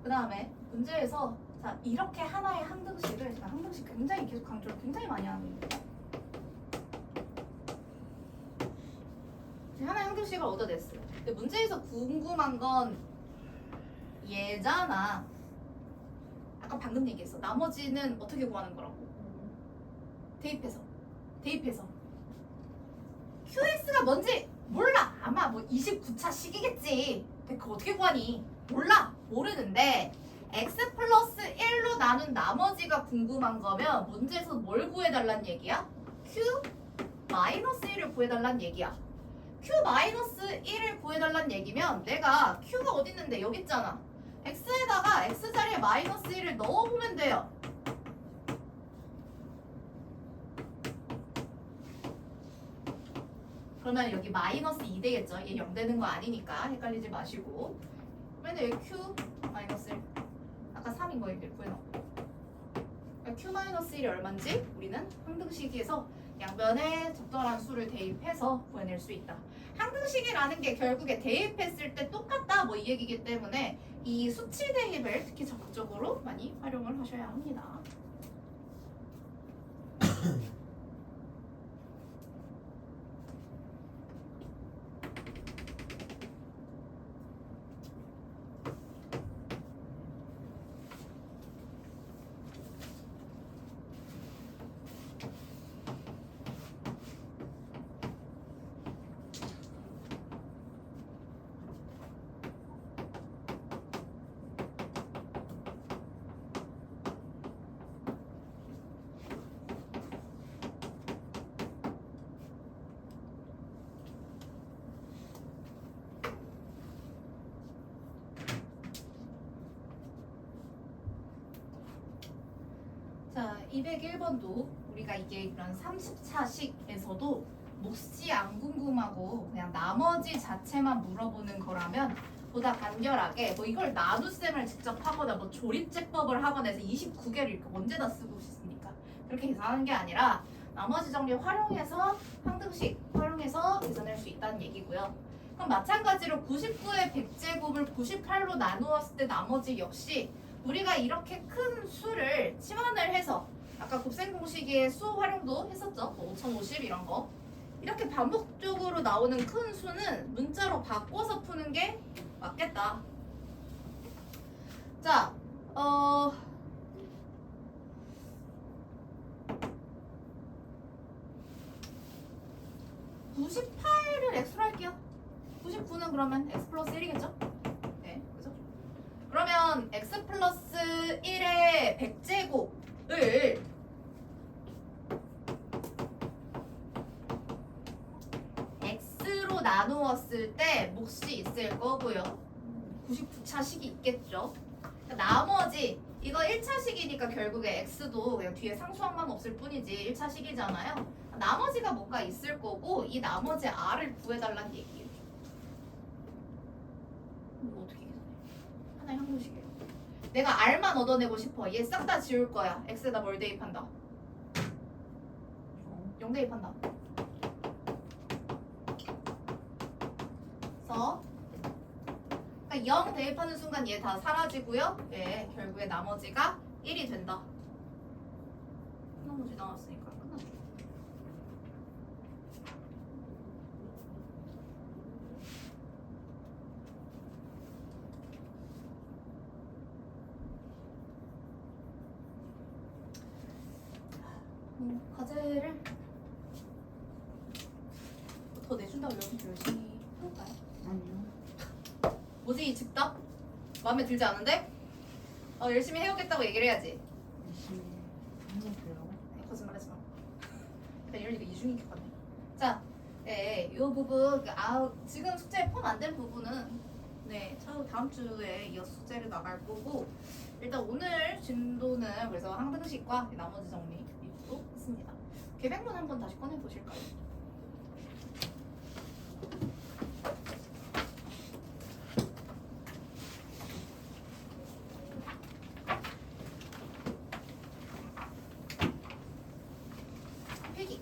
그 다음에 문제에서 자 이렇게 하나의 항등식을 제가 항등식 굉장히 계속 강조를 굉장히 많이 하는데 하나의 항등식을 얻어냈어요. 근데 문제에서 궁금한 건 얘잖아. 아까 방금 얘기했어. 나머지는 어떻게 구하는 거라고? 대입해서 QX가 뭔지 몰라. 아마 뭐 29차 식이겠지. 근데 그거 어떻게 구하니? 몰라. 모르는데 x 플러스 1로 나눈 나머지가 궁금한 거면 문제에서 뭘 구해달란 얘기야? q 마이너스 1을 구해달란 얘기야. q 마이너스 1을 구해달란 얘기면 내가 q가 어디 있는데 여기 있잖아. x에다가 x 자리에 마이너스 1을 넣어보면 돼요. 그러면 여기 마이너스 2 되겠죠. 얘 0 되는 거 아니니까 헷갈리지 마시고. 그러면 여기 q 마이너스 1 아까 3인 거 이렇게 구해놓고, 그러니까 q 마이너스 1이 얼마인지 우리는 항등식에서 양변에 적절한 수를 대입해서 구해낼 수 있다. 항등식이라는 게 결국에 대입했을 때 똑같다 뭐 이 얘기이기 때문에 이 수치 대입을 특히 적극적으로 많이 활용을 하셔야 합니다. 자, 201번도 우리가 이게 이런 30차식에서도 몫이 안 궁금하고 그냥 나머지 자체만 물어보는 거라면 보다 간결하게 뭐 이걸 나눗셈을 직접 하거나 뭐 조립제법을 하거나 해서 29개를 이렇게 언제다 쓰고 싶습니까? 그렇게 계산하는 게 아니라 나머지 정리 활용해서 항등식 활용해서 계산할 수 있다는 얘기고요. 그럼 마찬가지로 99의 100제곱을 98로 나누었을 때 나머지 역시 우리가 이렇게 큰 수를 치환을 해서 아까 곱셈 공식의 수 활용도 했었죠. 뭐 5050 이런 거. 이렇게 반복적으로 나오는 큰 수는 문자로 바꿔서 푸는 게 맞겠다. 자, 98을 x로 할게요. 99는 그러면 x 플러스 1이겠죠? 네, 그죠? 그러면 x 플러스 1의 100제곱을 x로 나누었을 때 몫이 있을 거고요. 99차식이 있겠죠. 나머지 이거 1차식이니까 결국에 x도 그냥 뒤에 상수항만 없을 뿐이지 1차식이잖아요. 나머지가 뭔가 있을 거고 이 나머지 r을 구해달라는 얘기예요. 이거 어떻게 계산해? 하나의 항공식이에요. 내가 r만 얻어내고 싶어. 얘 싹 다 지울 거야. x에다 뭘 대입한다? 0 대입한다. 그래서 그러니까 0 대입하는 순간 얘 다 사라지고요. 예, 결국에 나머지가 1이 된다. 나머지 나왔으니까 끝났죠. 과제를 더 내준다고 여러분 열심히 해볼까요? 아니요. 뭐지 이 즉답? 마음에 들지 않은데? 열심히 해오겠다고 얘기를 해야지. 열심히 해볼게요. 거짓말하지 마. 그냥 이러니까 이중인 것 같네. 자, 네, 이 부분 지금 숙제에 포함 안 된 부분은 네, 다음 주에 이어서 숙제를 나갈 거고 일단 오늘 진도는 그래서 항등식과 나머지 정리 또 했습니다. 계획문 한번 다시 꺼내 보실까요? 필기.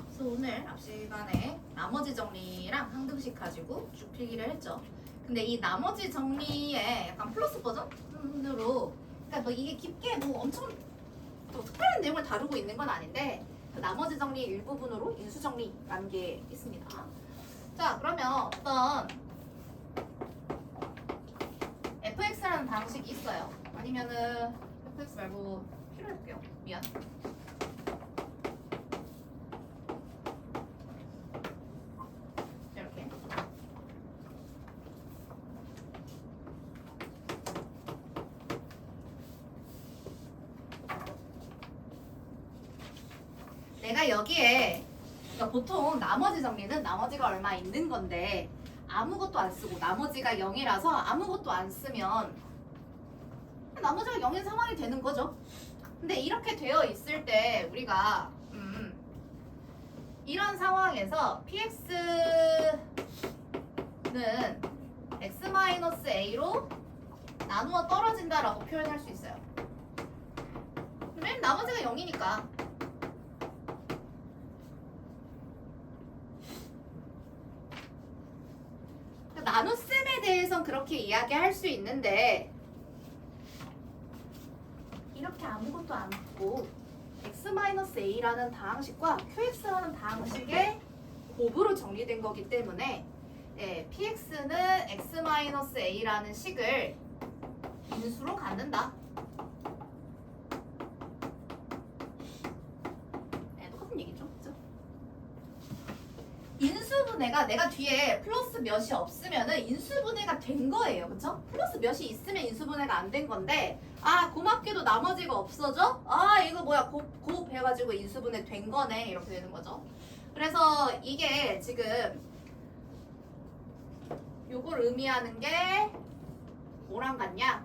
그래서 오늘 앞 시간에 나머지 정리랑 항등식 가지고 쭉 필기를 했죠. 근데 이 나머지 정리의 약간 플러스 버전으로 그러니까 뭐 이게 깊게 뭐 엄청 또 특별한 내용을 다루고 있는 건 아닌데 그 나머지 정리 일부분으로 인수 정리라는 게 있습니다. 자, 그러면 어떤 fx라는 방식이 있어요. 아니면은 fx 말고 필요해볼게요. 미안. 이렇게. 내가 여기에 그러니까 보통 나머지 정리는 나머지가 얼마 있는 건데 아무것도 안 쓰고 나머지가 0이라서 아무것도 안 쓰면 나머지가 0인 상황이 되는 거죠. 근데 이렇게 되어 있을 때 우리가 이런 상황에서 px는 x-a로 나누어 떨어진다라고 표현할 수 있어요. 왜냐면 나머지가 0이니까. 나눗셈에 대해선 그렇게 이야기할 수 있는데 이렇게 아무것도 안 붙고 x-a라는 다항식과 qx라는 다항식의 곱으로 정리된 거기 때문에 px는 x-a라는 식을 인수로 갖는다. 똑같은 얘기죠. 그죠? 인수분해가 내가 뒤에 플러스 몇이 없으면은 인수분해가 된 거예요. 그쵸? 플러스 몇이 있으면 인수분해가 안 된 건데 고맙게도 나머지가 없어져? 이거 뭐야 곱 해가지고 인수분해 된 거네 이렇게 되는 거죠. 그래서 이게 지금 요걸 의미하는 게 뭐랑 같냐?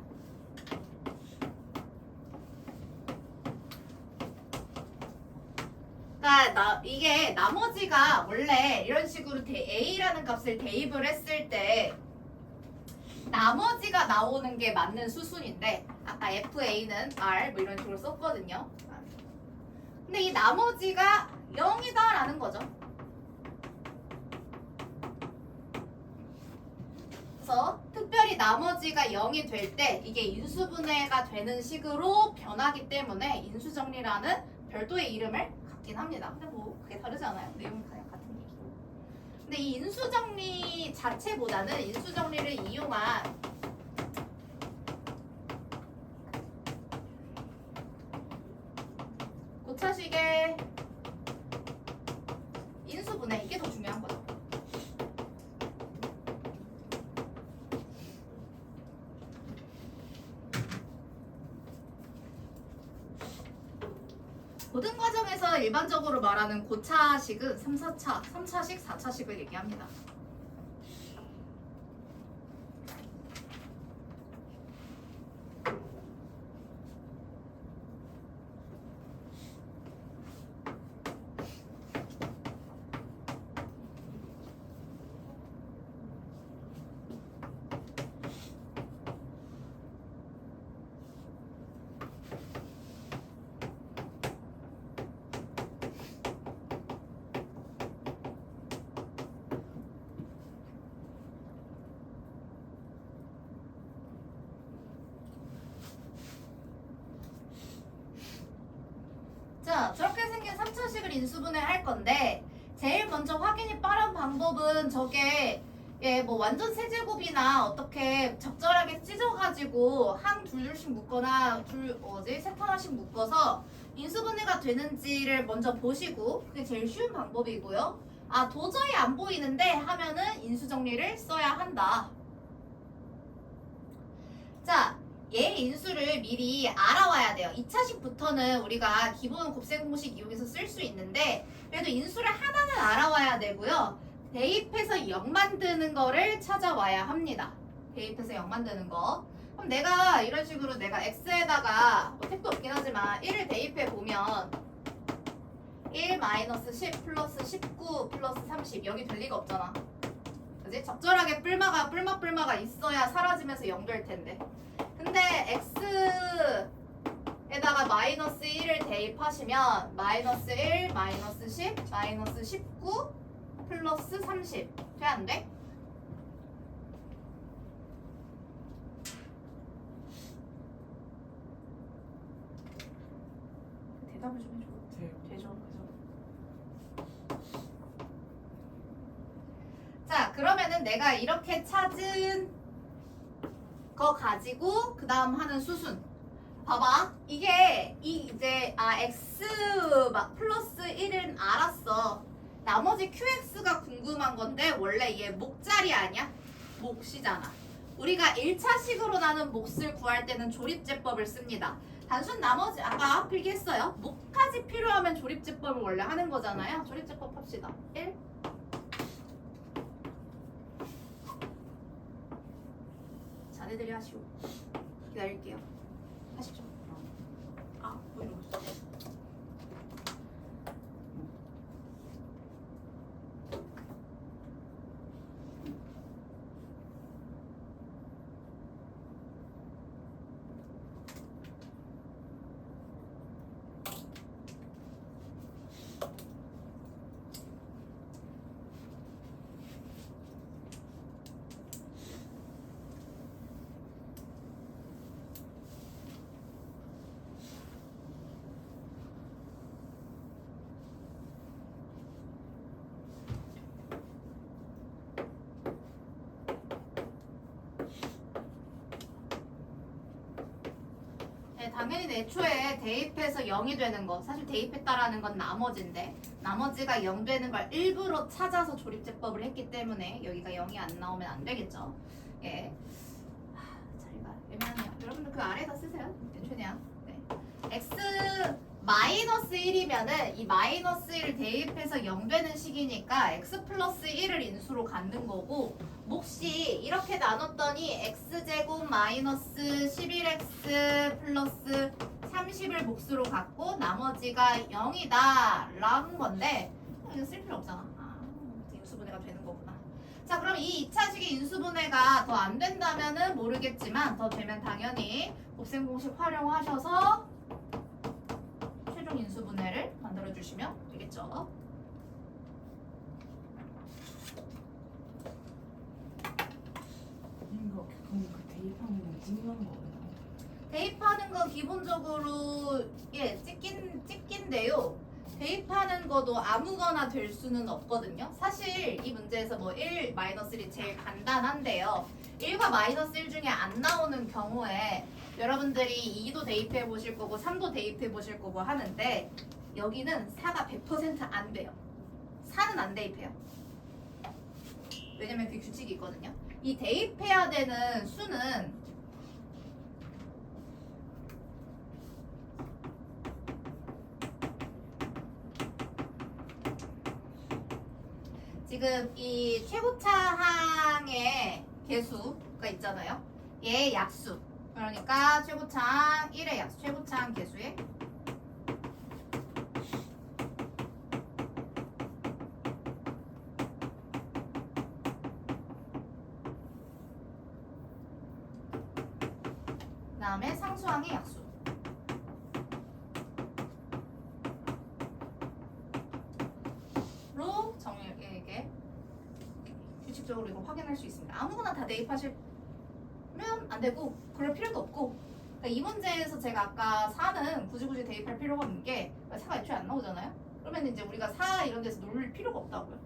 그러니까 이게 나머지가 원래 이런 식으로 a라는 값을 대입을 했을 때 나머지가 나오는 게 맞는 수순인데 아까 fa는 r 뭐 이런 식으로 썼거든요. 근데 이 나머지가 0이다 라는 거죠. 그래서 특별히 나머지가 0이 될 때 이게 인수분해가 되는 식으로 변하기 때문에 인수정리라는 별도의 이름을 갖긴 합니다. 근데 뭐 그게 다르지 않아요. 내용은 그냥 같은 얘기고. 근데 이 인수정리 자체보다는 인수정리를 이용한 고차식의 인수분해 이게 더 중요한 거죠. 모든 과정에서 일반적으로 말하는 고차식은 3차식, 4차식을 얘기합니다. 자, 저렇게 생긴 3차식을 인수분해 할 건데 제일 먼저 확인이 빠른 방법은 저게 뭐 완전 세제곱이나 어떻게 적절하게 찢어가지고 한 둘씩 묶거나 세 하나씩 묶어서 인수분해가 되는지를 먼저 보시고 그게 제일 쉬운 방법이고요. 도저히 안 보이는데 하면은 인수정리를 써야 한다. 자, 얘 인수를 미리 알아와야 돼요. 2차식부터는 우리가 기본 곱셈 공식 이용해서 쓸 수 있는데 그래도 인수를 하나는 알아와야 되고요. 대입해서 0 만드는 거를 찾아와야 합니다. 대입해서 0 만드는 거. 그럼 내가 이런 식으로 내가 x에다가 뭐 택도 없긴 하지만 1을 대입해 보면 1-10 플러스 19 플러스 30 여기 될 리가 없잖아. 그지? 적절하게 뿔마가 있어야 사라지면서 0 될 텐데. 근데 x에다가 마이너스 1을 대입하시면 마이너스 1, 마이너스 10, 마이너스 19 플러스 30 돼 안 돼? 대답을 좀 해줘. 돼요. 되죠. 그죠? 그러면은 내가 이렇게 찾은 거 가지고 그 다음 하는 수순. 봐봐. 이게 이제 x 막 플러스 1은 알았어. 나머지 qx가 궁금한 건데 원래 얘 목자리 아니야? 몫이잖아. 우리가 1차식으로 나눈 몫을 구할 때는 조립제법을 씁니다. 단순 나머지 아까 필기했어요. 목까지 필요하면 조립제법을 원래 하는 거잖아요. 조립제법 합시다. 1. 자네들이 하시오. 기다릴게요. 하시죠. 뭐 이러고 있어. 네, 당연히 애초에 대입해서 0이 되는 거 사실 대입했다라는 건 나머지인데 나머지가 0 되는 걸 일부러 찾아서 조립제법을 했기 때문에 여기가 0이 안 나오면 안 되겠죠. 예. 자리가 애매하네요. 여러분들 그 아래에다 쓰세요. 최대한. 네. x 마이너스 1이면은 이 마이너스 1을 대입해서 0 되는 식이니까 x 플러스 1을 인수로 갖는 거고 몫이 이렇게 나눴더니 x제곱 마이너스 11x 플러스 30을 몫으로 갖고 나머지가 0이다 라는 건데 이거 쓸 필요 없잖아. 인수분해가 되는 거구나. 자, 그럼 이 2차식의 인수분해가 더 안 된다면은 모르겠지만 더 되면 당연히 곱셈 공식 활용하셔서 최종 인수분해를 만들어 주시면 되겠죠. 이거 그럼 그 대입하는 거 찍는 거예요? 대입하는 거 기본적으로 찍긴데요. 대입하는 거도 아무거나 될 수는 없거든요. 사실 이 문제에서 뭐 1, 마이너스 1이 제일 간단한데요. 1과 마이너스 1 중에 안 나오는 경우에 여러분들이 2도 대입해 보실 거고 3도 대입해 보실 거고 하는데 여기는 4가 100% 안 돼요. 4는 안 대입해요. 왜냐면 그 규칙이 있거든요. 이 대입해야 되는 수는 지금 이 최고차항의 개수가 있잖아요. 얘의 약수. 그러니까 최고차항 1의 약수, 최고차항 개수의 그 다음에 상수항의 약수. 로 정리에게 규칙적으로 이거 확인할 수 있습니다. 아무거나 다 대입하시면 안 되고 그럴 필요도 없고 그러니까 이 문제에서 제가 아까 4는 굳이 대입할 필요가 없는 게 4가 애초에 안 나오잖아요. 그러면 이제 우리가 4 이런 데서 놀릴 필요가 없다고요.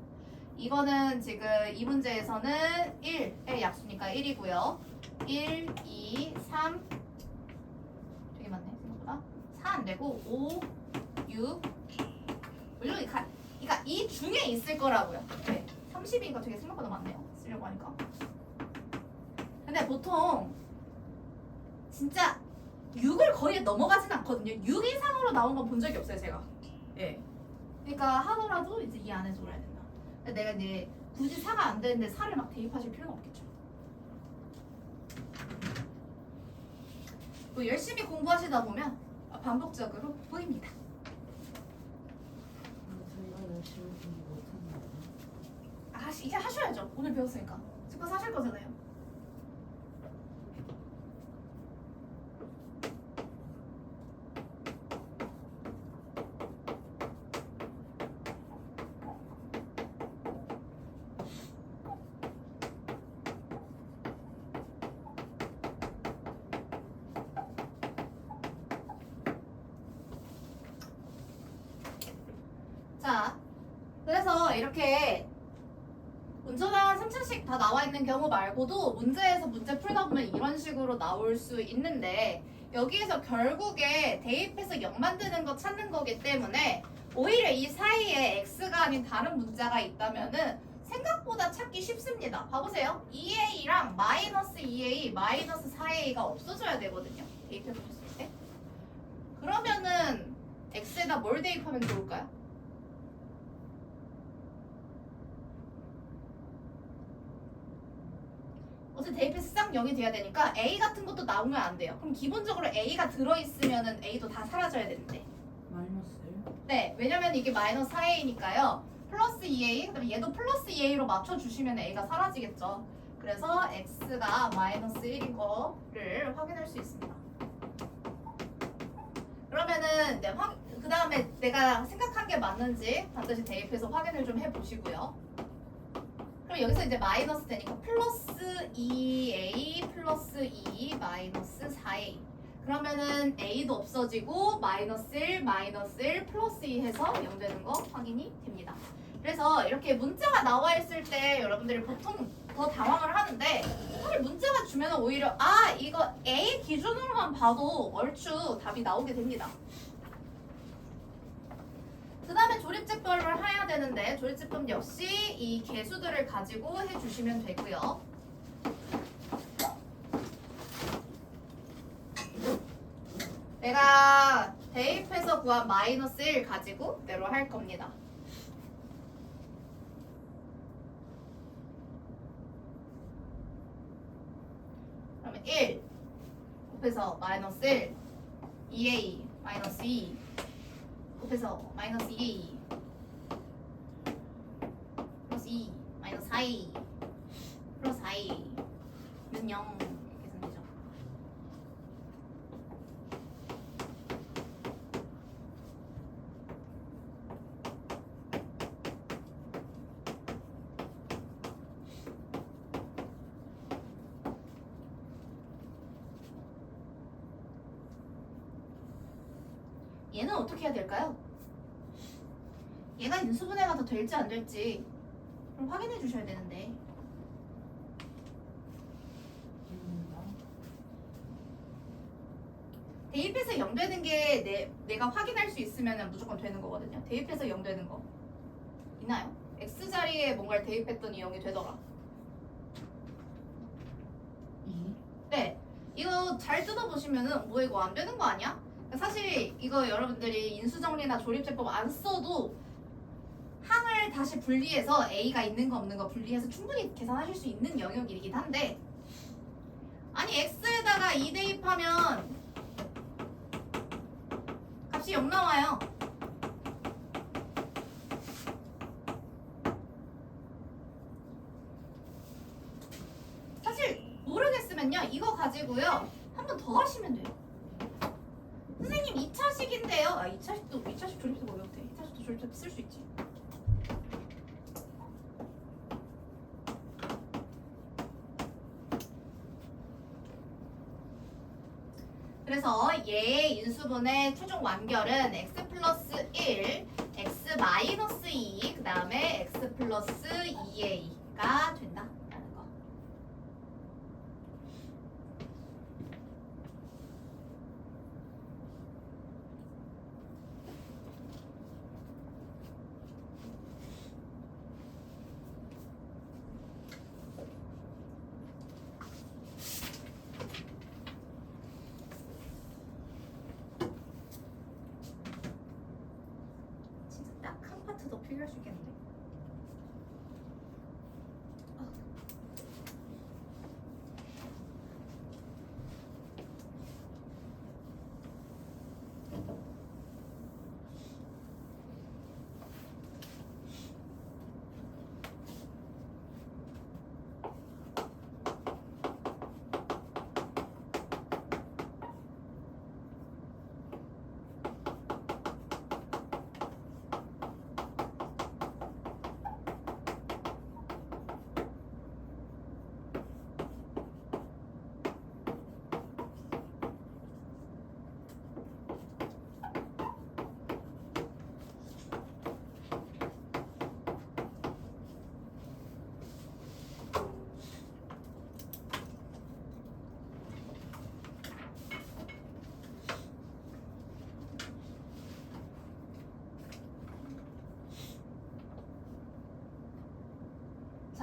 이거는 지금 이 문제에서는 1의 약수니까 1이고요. 1, 2, 3 되게 많네 생각보다. 4 안 되고 5, 6 물론 그러니까 이 중에 있을 거라고요. 네. 30이니까 되게 생각보다 많네요. 쓰려고 하니까. 근데 보통 진짜 6을 거의 넘어가진 않거든요. 6 이상으로 나온 건 본 적이 없어요, 제가. 예. 그러니까 하더라도 이제 이 안에서 올라야 된다. 근데 내가 이제 굳이 4가 안 되는데 4를 막 대입하실 필요는 없겠죠. 뭐 열심히 공부하시다 보면 반복적으로 보입니다. 저희가 열심히 공부 못합니다. 이제 하셔야죠. 오늘 배웠으니까. 직권 사실 거잖아요. 자, 그래서 이렇게 운전한 3차식 다 나와 있는 경우 말고도 문제에서 문제 풀다 보면 이런 식으로 나올 수 있는데 여기에서 결국에 대입해서 0 만드는 거 찾는 거기 때문에 오히려 이 사이에 x가 아닌 다른 문자가 있다면은 생각보다 찾기 쉽습니다. 봐보세요. 2a랑 마이너스 2a, 마이너스 4a가 없어져야 되거든요. 대입해 보셨을 때. 그러면은 x에다 뭘 대입하면 좋을까요? 어차피 대입해서 쌍 0이 돼야 되니까 a 같은 것도 나오면 안 돼요. 그럼 기본적으로 a가 들어있으면은 a도 다 사라져야 되는데. 마이너스요? 네, 왜냐면 이게 마이너스 4a니까요. 플러스 2a, 그다음에 얘도 플러스 2a로 맞춰주시면 a가 사라지겠죠. 그래서 x가 마이너스 1인 거를 확인할 수 있습니다. 그러면은 그 다음에 내가 생각한 게 맞는지 반드시 대입해서 확인을 좀 해보시고요. 그럼 여기서 이제 마이너스 되니까 플러스 2a 플러스 2 마이너스 4a. 그러면은 a도 없어지고 마이너스 1 마이너스 1 플러스 2 해서 0 되는 거 확인이 됩니다. 그래서 이렇게 문자가 나와 있을 때 여러분들이 보통 더 당황을 하는데 사실 문자가 주면 오히려 이거 a 기준으로만 봐도 얼추 답이 나오게 됩니다. 그 다음에 조립제법을 해야 되는데 조립제법 역시 이 개수들을 가지고 해주시면 되고요. 내가 대입해서 구한 마이너스 1 가지고 그대로 할 겁니다. 그러면 1 곱해서 마이너스 1 2a 마이너스 2 곱해서 마이너스 2a 플러스 2 마이너스 4a 플러스 4a는 0 이렇게 되죠. 얘는 어떻게 해야 될까요? 얘가 인수분해가 더 될지 안 될지 그럼 확인해 주셔야 되는데 대입해서 0 되는 게 내가 확인할 수 있으면 무조건 되는 거거든요. 대입해서 0 되는 거 있나요? X자리에 뭔가를 대입했더니 0이 되더라. 2? 네, 이거 잘 뜯어보시면은 뭐 이거 안 되는 거 아니야? 사실 이거 여러분들이 인수정리나 조립제법 안 써도 항을 다시 분리해서 A가 있는 거 없는 거 분리해서 충분히 계산하실 수 있는 영역이긴 한데 아니 X에다가 2 대입하면 값이 0 나와요. 사실 모르겠으면요 이거 가지고요 한 번 더 하시면 돼요. 선생님 2차식인데요. 2차식 조립법 어려도 돼. 2차식도 조립법 쓸 수 있지. 그래서 얘의 인수분의 최종 완결은 x 플러스 1, x 마이너스 2, 그 다음에 x 플러스 2a가 된다. 라는 거. 딱 한 파트 더 필요할 수 있겠는데?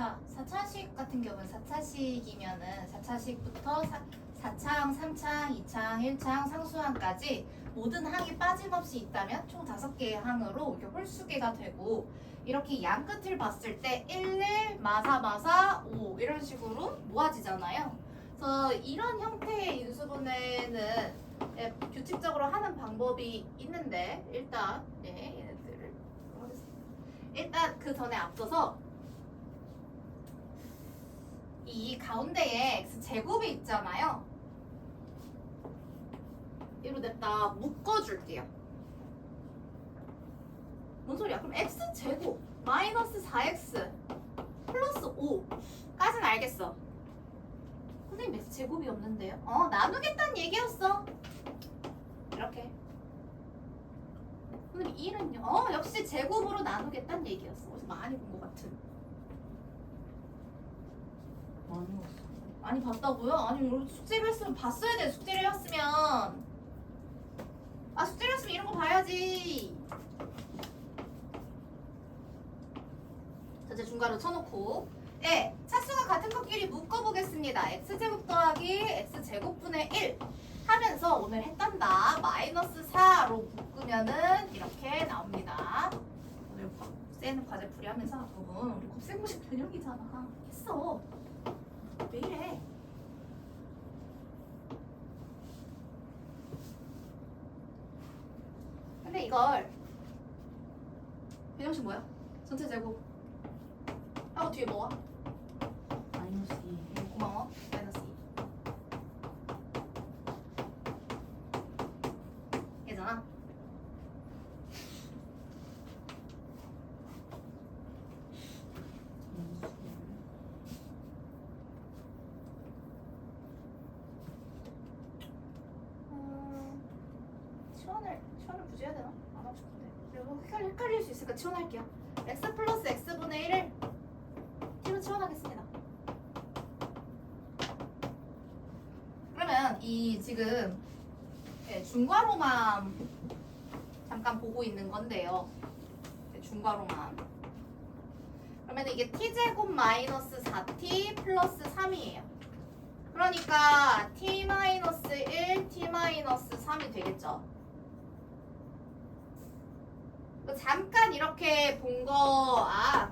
자, 4차식 같은 경우는 4차식이면은 4차식부터 4창, 3창, 2창, 1창, 상수항까지 모든 항이 빠짐없이 있다면 총 5개의 항으로 이렇게 홀수계가 되고 이렇게 양 끝을 봤을 때 1, 1, 마사, 5 이런 식으로 모아지잖아요. 그래서 이런 형태의 인수분해는 규칙적으로 하는 방법이 있는데 일단 얘네들을 하겠습니다. 일단 그 전에 앞서서 이 가운데에 x제곱이 있잖아요. 이로 냈다 묶어줄게요. 뭔 소리야? 그럼 x제곱 마이너스 4x 플러스 5까지는 알겠어. 선생님 x제곱이 없는데요? 나누겠다는 얘기였어. 이렇게. 선생님 1은요? 역시 제곱으로 나누겠다는 얘기였어. 그래서 많이 본 것 같은. 많이 왔어. 많이 봤다고요? 아니 우리 숙제를 했으면 봤어야 돼. 숙제를 했으면. 숙제를 했으면 이런 거 봐야지. 전체 중괄호 쳐놓고 차수가 같은 것끼리 묶어보겠습니다. x제곱 더하기 x제곱분의 1 하면서 오늘 했단다. 마이너스 4로 묶으면은 이렇게 나옵니다. 오늘 쌤은 과제 풀이하면서 부분 우리 곱셈공식 변형이잖아. 했어. 왜 이래? 근데 이걸 변형식 뭐야? 전체 제곱 하고 뒤에 뭐야? 마이너스 2. 고마워. 마이너스 2 얘잖아. 치원을 굳이 해야 되나? 안 하고 싶은데. 그리고 헷갈릴 수 있으니까 치원할게요. x 플러스 x분의 1을 t로 치원하겠습니다. 그러면 이 지금 중괄호만 잠깐 보고 있는 건데요. 중괄호만. 그러면 이게 t제곱 마이너스 4t 플러스 3이에요. 그러니까 t 마이너스 1, t 마이너스 3이 되겠죠. 잠깐 이렇게 본 거,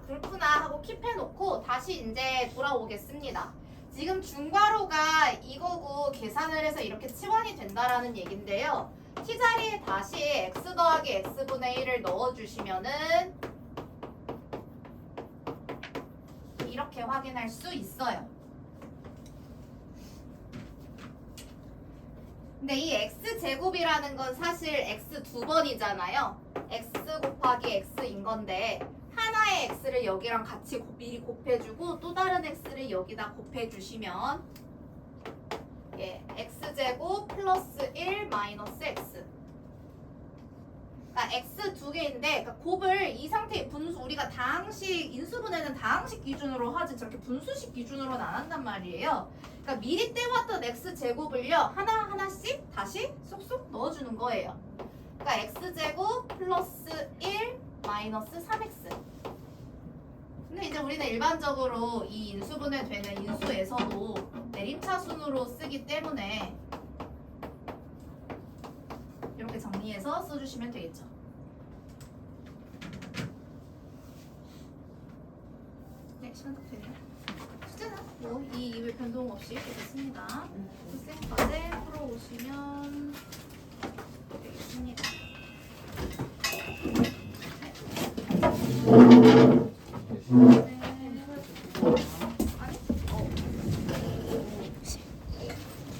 그렇구나 하고 킵해놓고 다시 이제 돌아오겠습니다. 지금 중괄호가 이거고 계산을 해서 이렇게 치환이 된다라는 얘긴데요. t 자리에 다시 x 더하기 x분의 1을 넣어주시면은 이렇게 확인할 수 있어요. 근데 이 x제곱이라는 건 사실 x 2번이잖아요. x 곱하기 x인 건데 하나의 x를 여기랑 같이 미리 곱해주고 또 다른 x를 여기다 곱해주시면 x제곱 플러스 1 마이너스 x. 그러니까 x 두 개인데 그러니까 곱을 이 상태의 분수 우리가 다항식 인수분해는 다항식 기준으로 하지 저렇게 분수식 기준으로는 안 한단 말이에요. 그러니까 미리 떼왔던 x제곱을요 하나하나씩 다시 쏙쏙 넣어주는 거예요. 그러니까 x제곱 플러스 1 마이너스 3x. 근데 이제 우리는 일반적으로 이 인수분해 되는 인수에서도 내림차순으로 쓰기 때문에 이렇게 정리해서 써주시면 되겠죠. 네, 시간 딱 되네요. 숙제는 뭐 이 이외 변동 없이 이렇게 됐습니다. 쌤과제 풀어오시면 되겠습니다. 네.